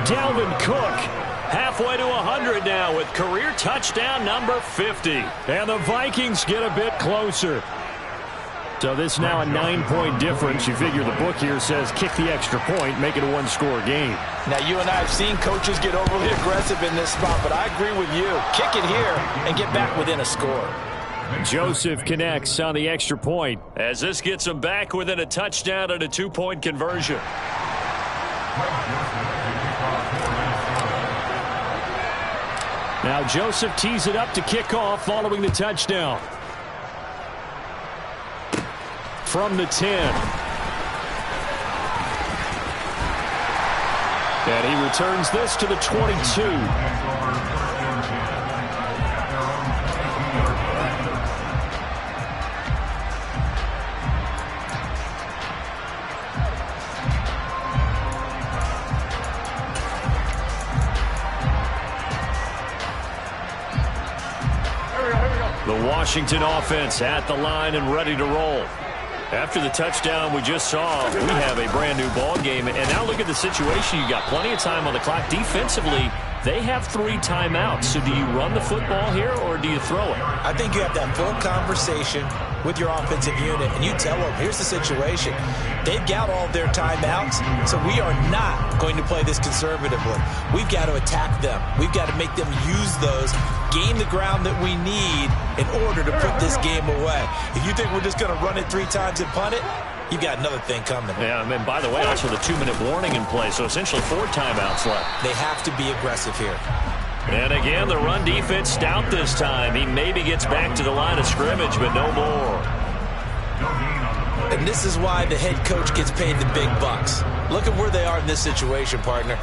[SPEAKER 8] Dalvin Cook
[SPEAKER 5] Halfway to 100 now with career touchdown number 50.
[SPEAKER 8] And the Vikings get a bit closer. So this now a 9-point difference. You figure the book here says kick the extra point, make it a one-score game.
[SPEAKER 6] Now, you and I have seen coaches get overly aggressive in this spot, but I agree with you. Kick it here and get back within a score.
[SPEAKER 8] Joseph connects on the extra point.
[SPEAKER 5] As this gets them back within a touchdown and a 2-point conversion.
[SPEAKER 8] Now Joseph tees it up to kick off following the touchdown. From the 10. And he returns this to the 22.
[SPEAKER 5] The Washington offense at the line and ready to roll. After the touchdown we just saw, we have a brand new ball game. And now look at the situation. You got plenty of time on the clock. Defensively, they have 3 timeouts. So do you run the football here or do you throw it?
[SPEAKER 6] I think you have that full conversation with your offensive unit, and you tell them, here's the situation. They've got all their timeouts, so we are not going to play this conservatively. We've got to attack them. We've got to make them use those, gain the ground that we need in order to put this game away. If you think we're just going to run it 3 times and punt it, you've got another thing coming.
[SPEAKER 5] Yeah, and by the way, also the 2-minute warning in play, so essentially 4 timeouts left. They
[SPEAKER 6] have to be aggressive here.
[SPEAKER 5] And again, the run defense stout this time. He maybe gets back to the line of scrimmage, but no more.
[SPEAKER 6] And this is why the head coach gets paid the big bucks. Look at where they are in this situation, partner.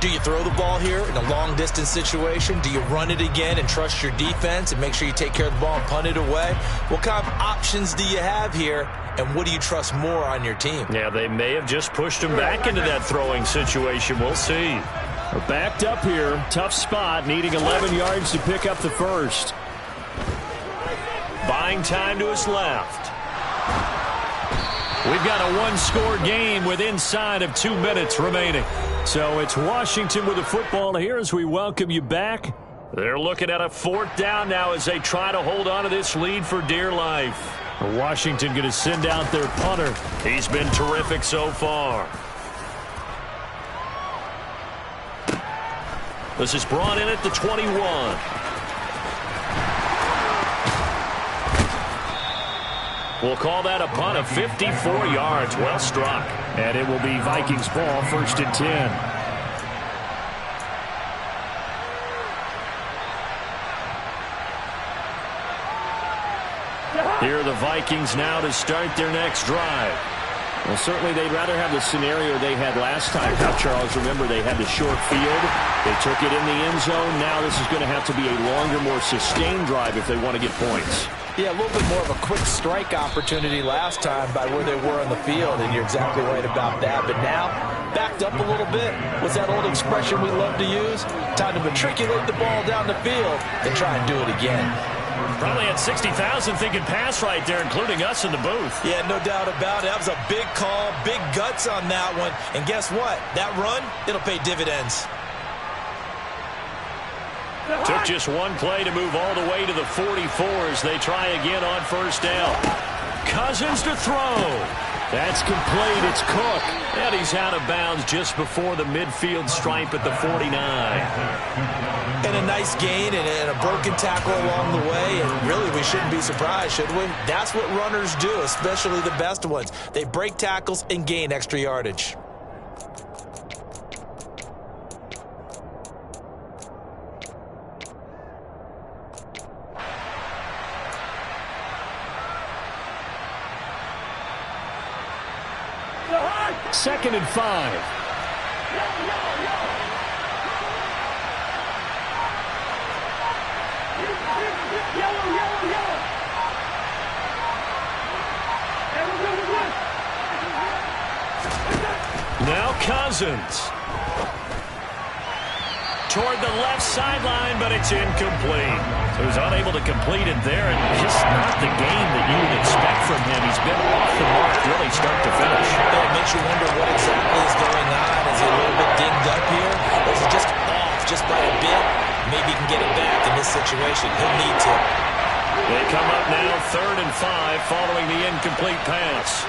[SPEAKER 6] Do you throw the ball here in a long-distance situation? Do you run it again and trust your defense and make sure you take care of the ball and punt it away? What kind of options do you have here, and what do you trust more on your team?
[SPEAKER 5] Yeah, they may have just pushed him back into that throwing situation. We'll see.
[SPEAKER 8] We're backed up here. Tough spot, needing 11 yards to pick up the first.
[SPEAKER 5] Buying time to his left. We've got a 1-score game with inside of 2 minutes remaining.
[SPEAKER 8] So it's Washington with the football here as we welcome you back.
[SPEAKER 5] They're looking at a 4th down now as they try to hold on to this lead for dear life.
[SPEAKER 8] Washington going to send out their punter.
[SPEAKER 5] He's been terrific so far. This is brought in at the 21. We'll call that a punt of 54 yards. Well struck.
[SPEAKER 8] And it will be Vikings ball, 1st and 10.
[SPEAKER 5] Here are the Vikings now to start their next drive.
[SPEAKER 8] Well, certainly they'd rather have the scenario they had last time. Now, Charles, remember they had the short field. They took it in the end zone. Now this is going to have to be a longer, more sustained drive if they want to get points.
[SPEAKER 6] Yeah, a little bit more of a quick strike opportunity last time by where they were on the field, and you're exactly right about that. But now, backed up a little bit. What's that old expression we love to use? Time to matriculate the ball down the field and try and do it again.
[SPEAKER 5] Probably had 60,000 thinking pass right there, including us in the booth.
[SPEAKER 6] Yeah, no doubt about it. That was a big call, big guts on that one. And guess what? That run, it'll pay dividends.
[SPEAKER 5] Took just one play to move all the way to the 44 as they try again on first down. Cousins to throw. That's complete. It's Cook. And he's out of bounds just before the midfield stripe at the 49.
[SPEAKER 6] And a nice gain and a broken tackle along the way. And really, we shouldn't be surprised, should we? That's what runners do, especially the best ones. They break tackles and gain extra yardage.
[SPEAKER 8] Second and 5.
[SPEAKER 5] Now Cousins. Toward the left sideline, but it's incomplete. He was unable to complete it there, and just not the game that you would expect from him. He's been off the mark really start to finish.
[SPEAKER 6] It makes you wonder what exactly is going on. Is he a little bit dinged up here? Or is he just off just by a bit? Maybe he can get it back in this situation. He'll need to.
[SPEAKER 5] They come up now 3rd and 5 following the incomplete pass.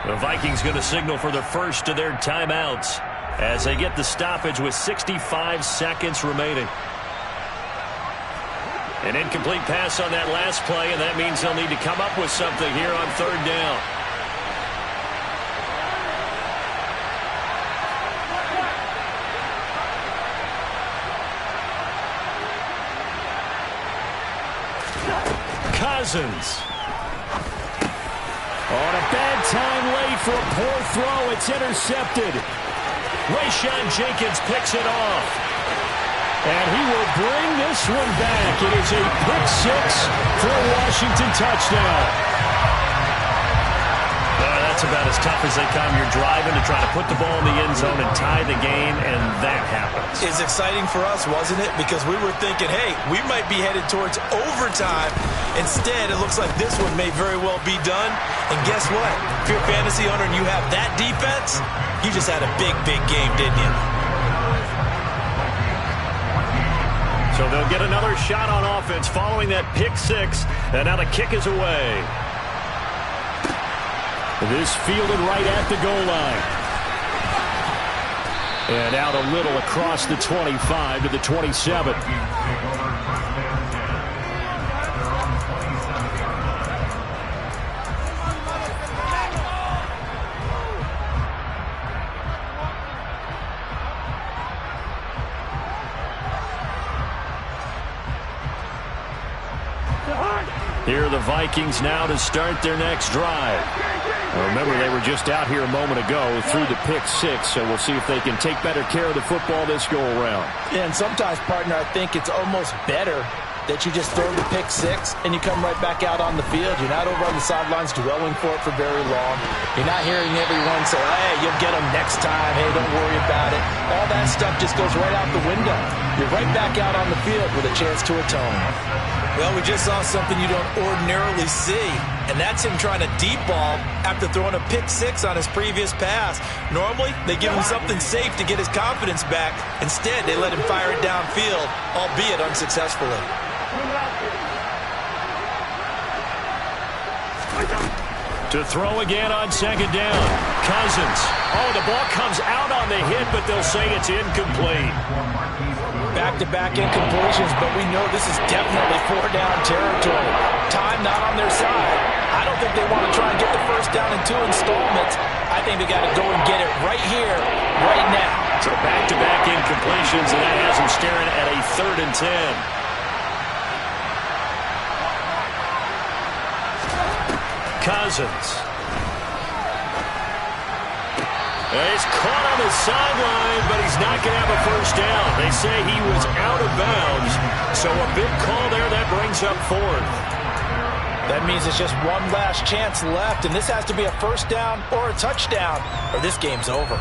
[SPEAKER 5] The Vikings going to signal for the first of their timeouts as they get the stoppage with 65 seconds remaining. An incomplete pass on that last play, and that means they'll need to come up with something here on 3rd down. Cousins.
[SPEAKER 8] On a bad time late for a poor throw. It's intercepted.
[SPEAKER 5] Rayshon Jenkins picks it off.
[SPEAKER 8] And he will bring this one back. It is a pick 6 for a Washington touchdown.
[SPEAKER 5] That's about as tough as they come. You're driving to try to put the ball in the end zone and tie the game, and that happens.
[SPEAKER 6] It's exciting for us, wasn't it? Because we were thinking, hey, we might be headed towards overtime. Instead, it looks like this one may very well be done. And guess what? If you're a fantasy owner and you have that defense, you just had a big, big game, didn't you?
[SPEAKER 5] So they'll get another shot on offense following that pick 6, and now the kick is away.
[SPEAKER 8] This fielded right at the goal line. And out a little across the 25 to the 27.
[SPEAKER 5] Here are the Vikings now to start their next drive.
[SPEAKER 8] Remember, they were just out here a moment ago through the pick 6, so we'll see if they can take better care of the football this go-around.
[SPEAKER 6] And sometimes, partner, I think it's almost better that you just throw the pick 6 and you come right back out on the field. You're not over on the sidelines dwelling for it for very long. You're not hearing everyone say, hey, you'll get them next time. Hey, don't worry about it. All that stuff just goes right out the window. You're right back out on the field with a chance to atone. Well, we just saw something you don't ordinarily see, and that's him trying to deep ball after throwing a pick 6 on his previous pass. Normally, they give him something safe to get his confidence back. Instead, they let him fire it downfield, albeit unsuccessfully.
[SPEAKER 5] To throw again on 2nd down. Cousins. Oh, the ball comes out on the hit, but they'll say it's incomplete.
[SPEAKER 6] Back-to-back incompletions, but we know this is definitely 4-down territory. Time not on their side. I don't think they want to try and get the first down in 2 installments. I think they got to go and get it right here, right now.
[SPEAKER 5] So back-to-back incompletions, and that has them staring at a 3rd and 10. Cousins. He's caught on the sideline, but he's not going to have a first down. They say he was out of bounds, so a big call there. That brings up 4th.
[SPEAKER 6] That means it's just one last chance left, and this has to be a first down or a touchdown, or this game's over.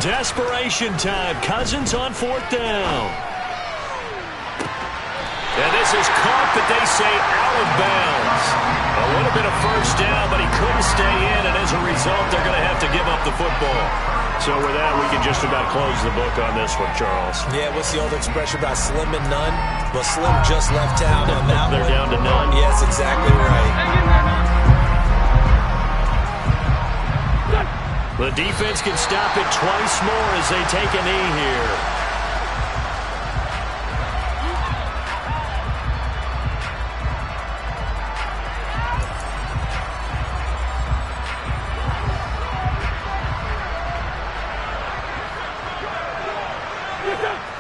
[SPEAKER 5] desperation time. Cousins on 4th down. And this is caught, but they say out of bounds. A little bit of first down, but he couldn't stay in, and as a result, they're going to have to give up the football. So with that, we can just about close the book on this one, Charles.
[SPEAKER 6] Yeah, what's the old expression about slim and none? Well, Slim just left town on that
[SPEAKER 5] They're down to none.
[SPEAKER 6] Yes, exactly right.
[SPEAKER 5] The defense can stop it twice more as they take a knee here.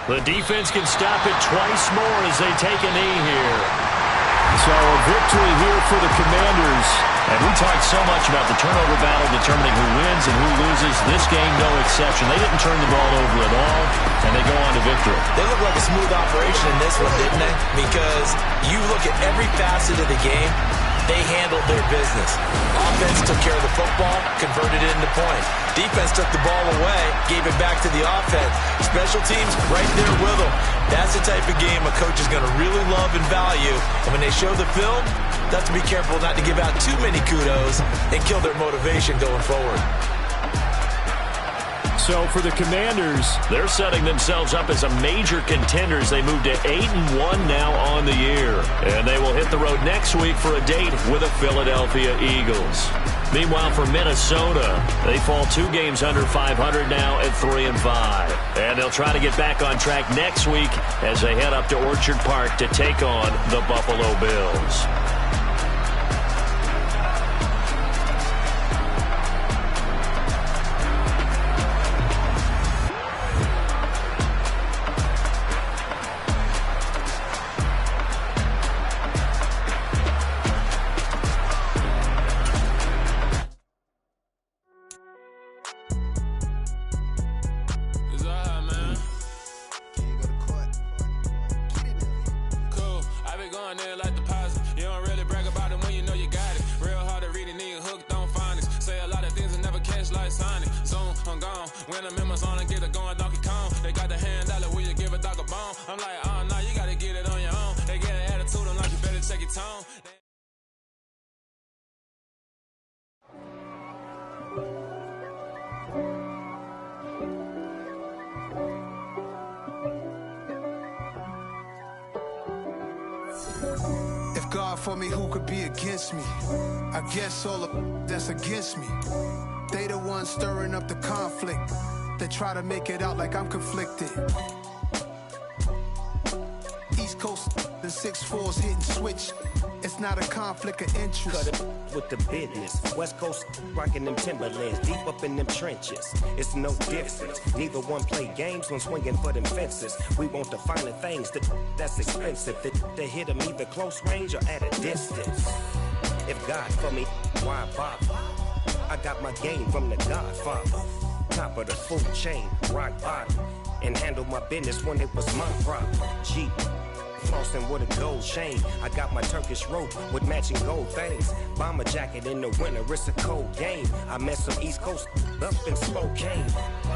[SPEAKER 5] The defense can stop it twice more as they take a knee here.
[SPEAKER 8] So a victory here for the Commanders.
[SPEAKER 5] And we talked so much about the turnover battle determining who wins and who loses. This game, no exception. They didn't turn the ball over at all, and they go on to victory.
[SPEAKER 6] They look like a smooth operation in this one, didn't they? Because you look at every facet of the game, they handled their business. Offense took care of the football, converted it into points. Defense took the ball away, gave it back to the offense. Special teams right there with them. That's the type of game a coach is going to really love and value. And when they show the film, they have to be careful not to give out too many kudos and kill their motivation going forward.
[SPEAKER 5] So for the Commanders, they're setting themselves up as a major contender as they move to 8-1 now on the year. And they will hit the road next week for a date with the Philadelphia Eagles. Meanwhile, for Minnesota, they fall 2 games under 500 now at 3-5. And they'll try to get back on track next week as they head up to Orchard Park to take on the Buffalo Bills.
[SPEAKER 4] If God for me, who could be against me? I guess all of that's against me. They the ones stirring up the conflict. They try to make it out like I'm conflicted. East Coast, the 6'4's hitting switch. It's not a conflict of interest.
[SPEAKER 9] Cut it with the business. West Coast rocking them Timberlands, deep up in them trenches. It's no difference. Neither one play games when swinging for them fences. We want the finer things that's expensive. That hit them either close range or at a distance. If God for me, why bother? I got my game from the Godfather. Top of the food chain, rock bottom. And handle my business when it was my problem. Jeep. Flossing with a gold chain. I got my Turkish rope with matching gold things. Bomber jacket in the winter, it's a cold game. I met some East Coast up in Spokane.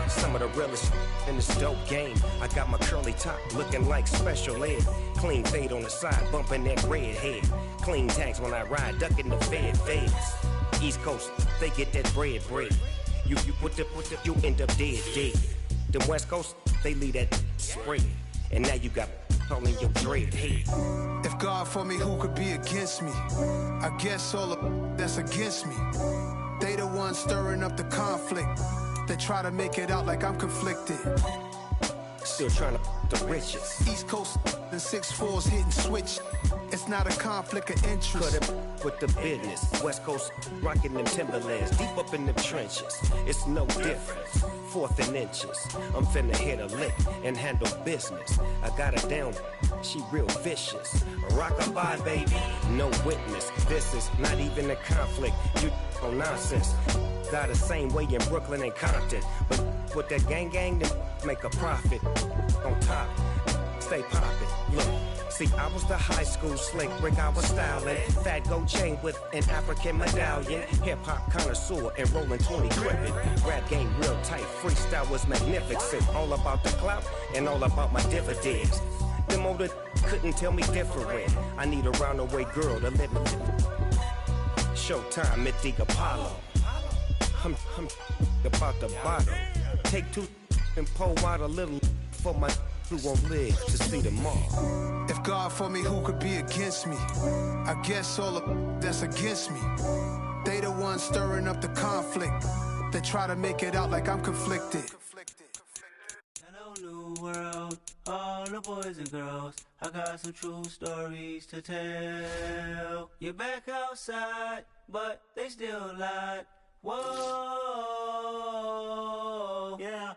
[SPEAKER 9] Some of the realest in this dope game. I got my curly top looking like special ed. Clean fade on the side, bumping that red head. Clean tags when I ride, ducking the feds. East Coast, they get that bread. You you end up dead. Them West Coast, they leave that spray. And now you got all in your dread head.
[SPEAKER 4] If God for me, who could be against me? I guess all of that's against me. They the ones stirring up the conflict. They try to make it out like I'm conflicted.
[SPEAKER 9] Still trying to the riches.
[SPEAKER 4] East Coast, the 6'4's hitting switch. It's not a conflict of interest.
[SPEAKER 9] Cut it with the business. West Coast rocking them Timberlands, deep up in them trenches. It's no difference. 4th and inches. I'm finna hit a lick and handle business. I got her down, she real vicious. Rock-a-bye, baby, no witness. This is not even a conflict. You on nonsense. Got the same way in Brooklyn and Compton. But with that gang, then make a profit. On top, stay poppin'. Look, See, I was the high school slick brick, I was styling. Fat gold chain with an African medallion. Hip-hop connoisseur and rolling 20 gripping. Rap game real tight, freestyle was magnificent. All about the clout and all about my dividends. Them older couldn't tell me different. I need a roundaway girl to live with. Showtime at the Apollo. I'm about the bottom. Take two and pour out a little for my who won't live to see tomorrow.
[SPEAKER 4] If God for me, who could be against me? I guess all the that's against me. They the ones stirring up the conflict. They try to make it out like I'm conflicted.
[SPEAKER 10] Hello, new world, all the boys and girls. I got some true stories to tell. You're back outside, but they still lied. Whoa, yeah.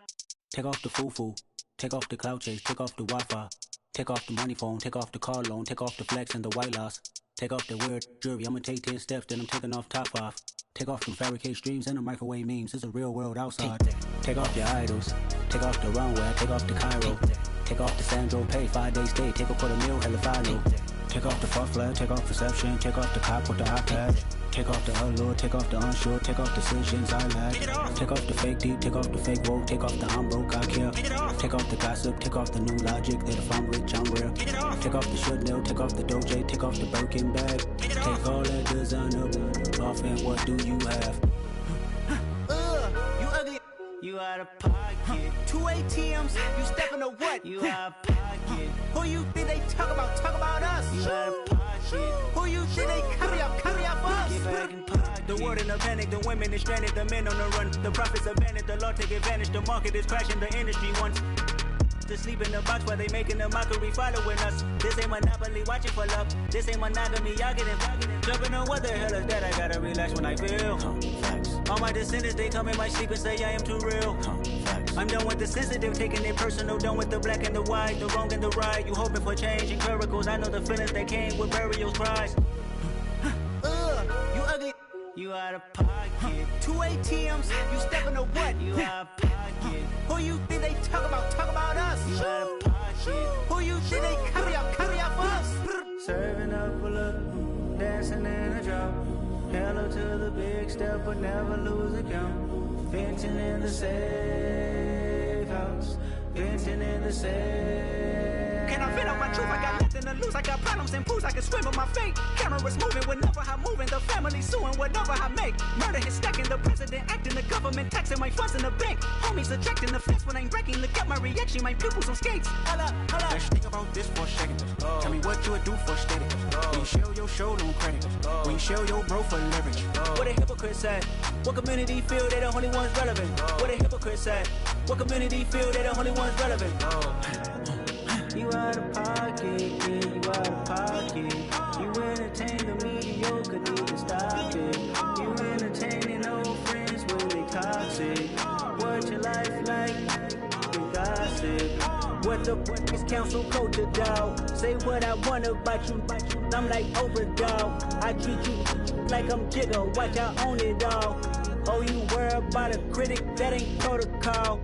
[SPEAKER 11] Take off the foo-foo. Take off the cloud chase, take off the Wi-Fi. Take off the money phone, take off the car loan, take off the flex and the white loss. Take off the weird jewelry, I'ma take 10 steps, then I'm taking off top 5. Take off them fabricate streams and the microwave memes, it's a real world outside. Take off your idols, take off the runway, take off the Cairo. Take off the Sandro pay, 5-day stay, take a quarter meal, hella final. Take off the fuck flag, take off perception, take off the cop with the iPad. Take off the allure, take off the unsure, take off decisions I lack. Take off the fake deep, take off the fake woke, take off the I'm broke, I care. Take off the gossip, take off the new logic that if I'm rich, I'm real. Take off the should know, take off the doje, take off the Birkin bag. Take all that designer off and what do you have?
[SPEAKER 10] You ugly. You out of pocket. 2 ATMs, you stepping to what? You out of pocket. Who you think they talk about? Talk about us. You out of pocket. Who you think they carry up for us? Get back in pocket. The world in a panic, the women is stranded, the men on the run. The profits abandoned, the law take advantage. The market is crashing, the industry wants to sleep in the box while they making a mockery following us. This ain't monopoly, watching for love. This ain't monogamy, y'all getting jumping on what the hell is that? I gotta relax when I feel. All my descendants, they come in my sleep and say I am too real. I'm done with the sensitive, taking it personal. Done with the black and the white, the wrong and the right. You hoping for change and miracles. I know the feelings that came with burial cries. You ugly. You out of pocket. 2 ATMs, you stepping to what? You out of pocket. Who you think they talk about? Talk about us. You out of pocket. Who you think they carry up for us? Serving up a look, dancing in a drop. Hello to the big step, but never lose a count. Venting in the safe house. Venting in the safe. Can I vent out my truth? I got nothing to lose. I got problems and pools. I can swim with my fate. Cameras moving whenever I'm moving. The family suing whatever I make. Murder is stacking. The president acting. The government taxing my funds in the bank. Homies ejecting the fence when I'm breaking. Look at my reaction. My pupils on skates. Hold up.
[SPEAKER 11] Let's think about this for a second. Tell me what you would do for steady. When you show your show, don't credit. When you show your bro for leverage.
[SPEAKER 10] What a hypocrite said. What community feel they the only ones relevant? What a hypocrite said. What community feel they the only ones relevant? You out of pocket, yeah, you out of pocket. You entertain the mediocre, need to stop it. You entertaining old friends when they toxic. What your life like? You gossip. What the is council culture, dog? Say what I want about you. I'm like overdog. I treat you like I'm Jigga. Watch I own it all. Oh, you worry about a critic? That ain't protocol.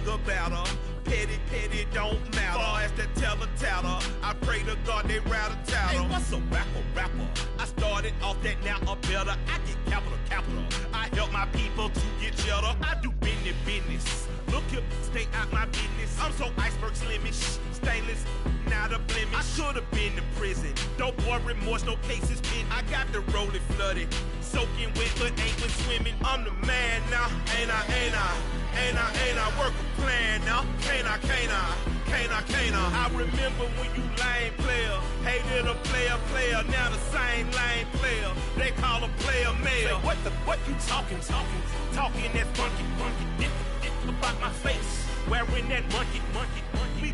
[SPEAKER 1] About her, petty, don't matter. Far as that tattle, I pray to God they rattle tattle. Hey, what's a rapper? I started off that, now I'm better. I get capital. I help my people to get cheddar. I do business. Look here, stay out my business. I'm so iceberg slimish, stainless, not a blemish. I should've been to prison. Don't boy remorse, no cases pinned. I got the rolling flooded, soaking wet, but ain't been swimming. I'm the man now, ain't I? Work a plan now, can't I? I remember when you lame player, hated a player, now the same lame player. They call a player mayor. Say, what you talking that funky, dip about my face, wearing that monkey. We